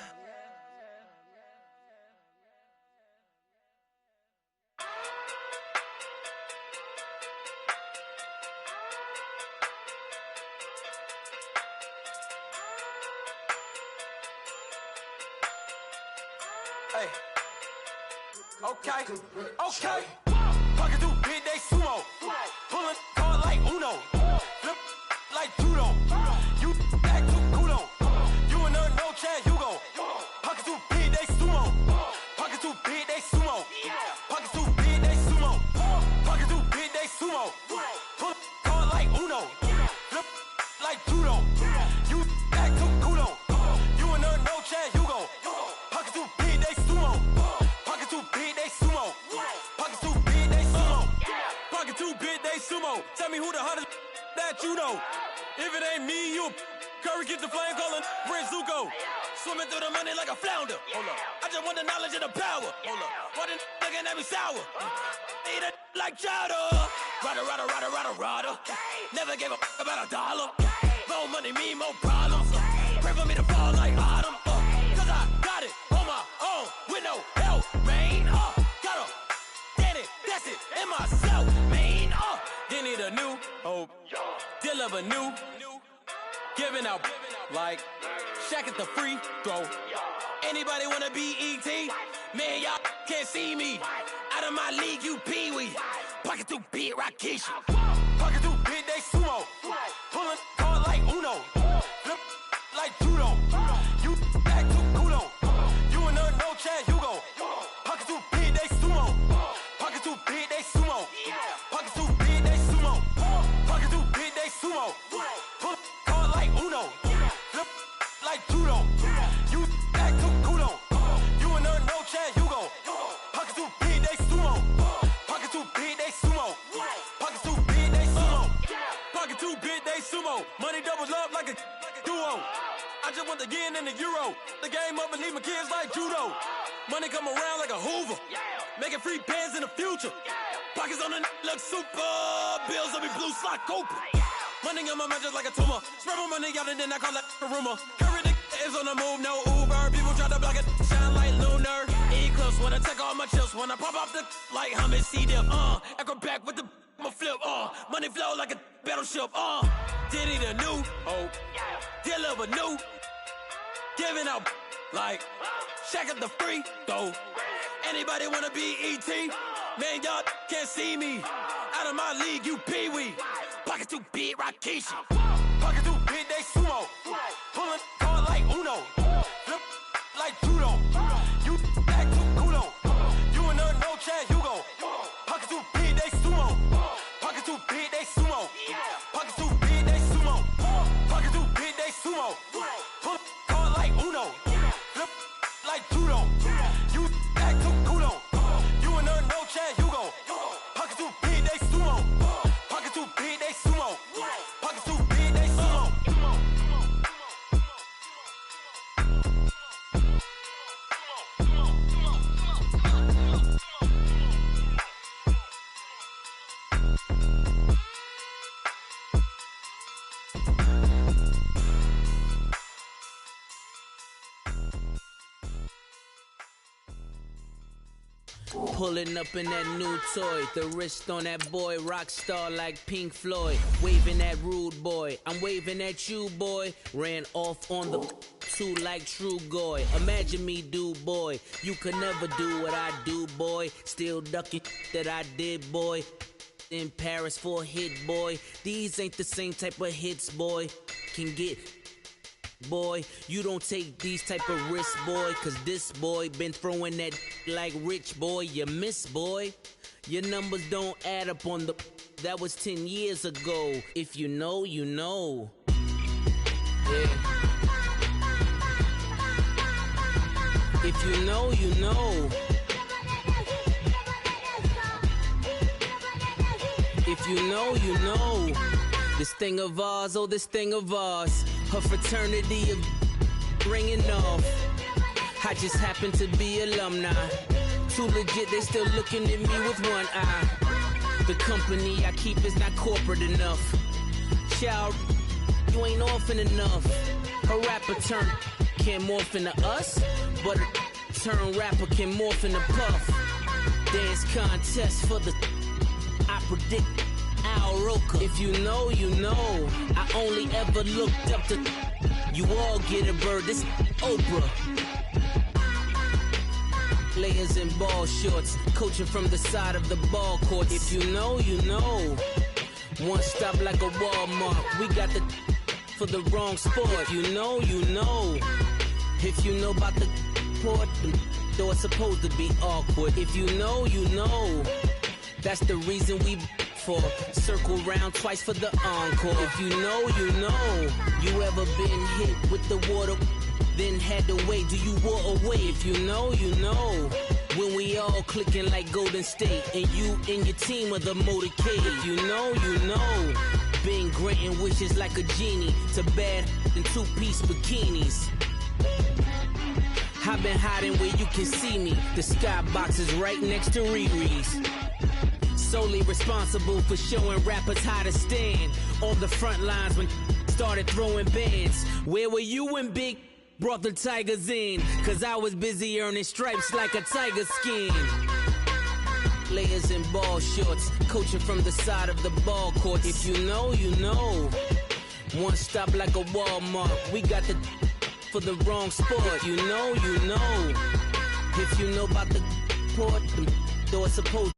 Speaker 16: Hey. Okay. Pocket through big day sumo. Pulling card like Uno. Flip like judo. You back to kudo. You and her no Chad Hugo. Pocket through big day sumo. Pocket through big day sumo. Pocket through big day sumo. Pocket through big day sumo. Pull card like Uno. Flip like judo. You back to kudo. You and her no Chad Hugo. Pocket through big day sumo. Pocket through big day sumo. Pocket through big day sumo. Pocket through big day sumo. Tell me who the hottest that you know. If it ain't me, you Curry get the flame calling Prince Zuko. Swimming through the money like a flounder. Hold up. I just want the knowledge and the power. Hold up. Why the looking at me sour? Eat it like chowder. Rada. Never gave a about a dollar. More money mean more problems. Pray for me to fall like autumn. Cause I got it on my own with no help, man. Gotta get it, that's it, in myself, man. They need a new hope, deliver new, giving out like Shaq at the free throw. Anybody wanna be E.T.? Man, y'all can't see me. Out of my league, you pee-wee. Pocket through beat Rakishi. Pocket through big day sumo. Pulling card like Uno. Flip like judo. You back to kudo. You and her no Chad Hugo. Pocket through big day sumo. Pocket through big day sumo. Pocket through big day sumo. Pocket through big day sumo. Pull card like Uno. Flip like judo. You back to kudo. You and her no Chad Hugo. Pocket through big day sumo. Pocket through big day sumo. Pocket through big day sumo. Pocket through big day sumo. Money doubles up like a duo. I just want the yen and the euro. The game up and leave my kids like judo. Money come around like a Hoover. Making free bands in the future. Pockets on the look super. Bills on me blue slot Cooper. Money on my mind just like a tumor. Spread my money out and then I call it a rumor. Curry the is on the move, no Uber. People try to block it, shine like lunar. Eclipse when I take all my chips. When I pop off the like Hummus C-Dip. Echo back with the I'ma flip. Money flow like a battleship. Diddy the new hope. Deliver new. Giving out like Shaq at the free throw. Anybody wanna be E.T.? Man, y'all can't see me. Out of my league, you pee-wee. Pocket too big, Rakeisha. Pocket too big, they sumo. Pulling card like Uno. Flip like judo. You act too culo. You and her no chance, you go. Pocket too big, they sumo. Pocket too big, they sumo. Pocket too big, they sumo. Pocket too big, they sumo. Pull card like Uno. Flip like judo. You act too culo. You and her no chance, you go. Pocket too big, they sumo. Pocket too big, they sumo. Pocket too big, they sumo.
Speaker 6: Pulling up in that new toy, the wrist on that boy, rock star like Pink Floyd. Waving at rude boy, I'm waving at you boy. Ran off on the two like True Goy. Imagine me do boy, you could never do what I do boy. Still ducking that I did boy. In Paris for a hit boy. These ain't the same type of hits boy. Can get boy, you don't take these type of risks, boy, cause this boy been throwing that like rich boy, you miss, boy. Your numbers don't add up on the, that was 10 years ago. If you know, you know. Yeah. If you know, you know. If you know, you know. This thing of ours, oh, this thing of ours. Her fraternity of ringing off. I just happen to be alumni. Too legit, they still looking at me with one eye. The company I keep is not corporate enough. Child, you ain't orphan enough. A rapper turn can morph into us, but a turn rapper can morph into Puff. Dance contest for the, I predict Al Roker. If you know, you know. I only ever looked up to, you all get a bird, this Oprah. Layers in ball shorts, coaching from the side of the ball court. If you know, you know. One stop like a Walmart, we got the for the wrong sport. If you know, you know. If you know about the port, though it's supposed to be awkward. If you know, you know. That's the reason we for circle round twice for the encore. If you know, you know. You ever been hit with the water, then had to wait? Do you walk away? If you know, you know. When we all clicking like Golden State, and you and your team are the motorcade. If you know, you know. Been granting wishes like a genie to bad in two-piece bikinis. I've been hiding where you can see me. The skybox is right next to Riri's. Solely responsible for showing rappers how to stand on the front lines when started throwing bands. Where were you when Big brought the Tigers in? Cause I was busy earning stripes like a tiger skin. Layers in ball shorts, coaching from the side of the ball court. If you know, you know. One stop like a Walmart, we got the for the wrong sport. If you know, you know. If you know about the port, though it's supposed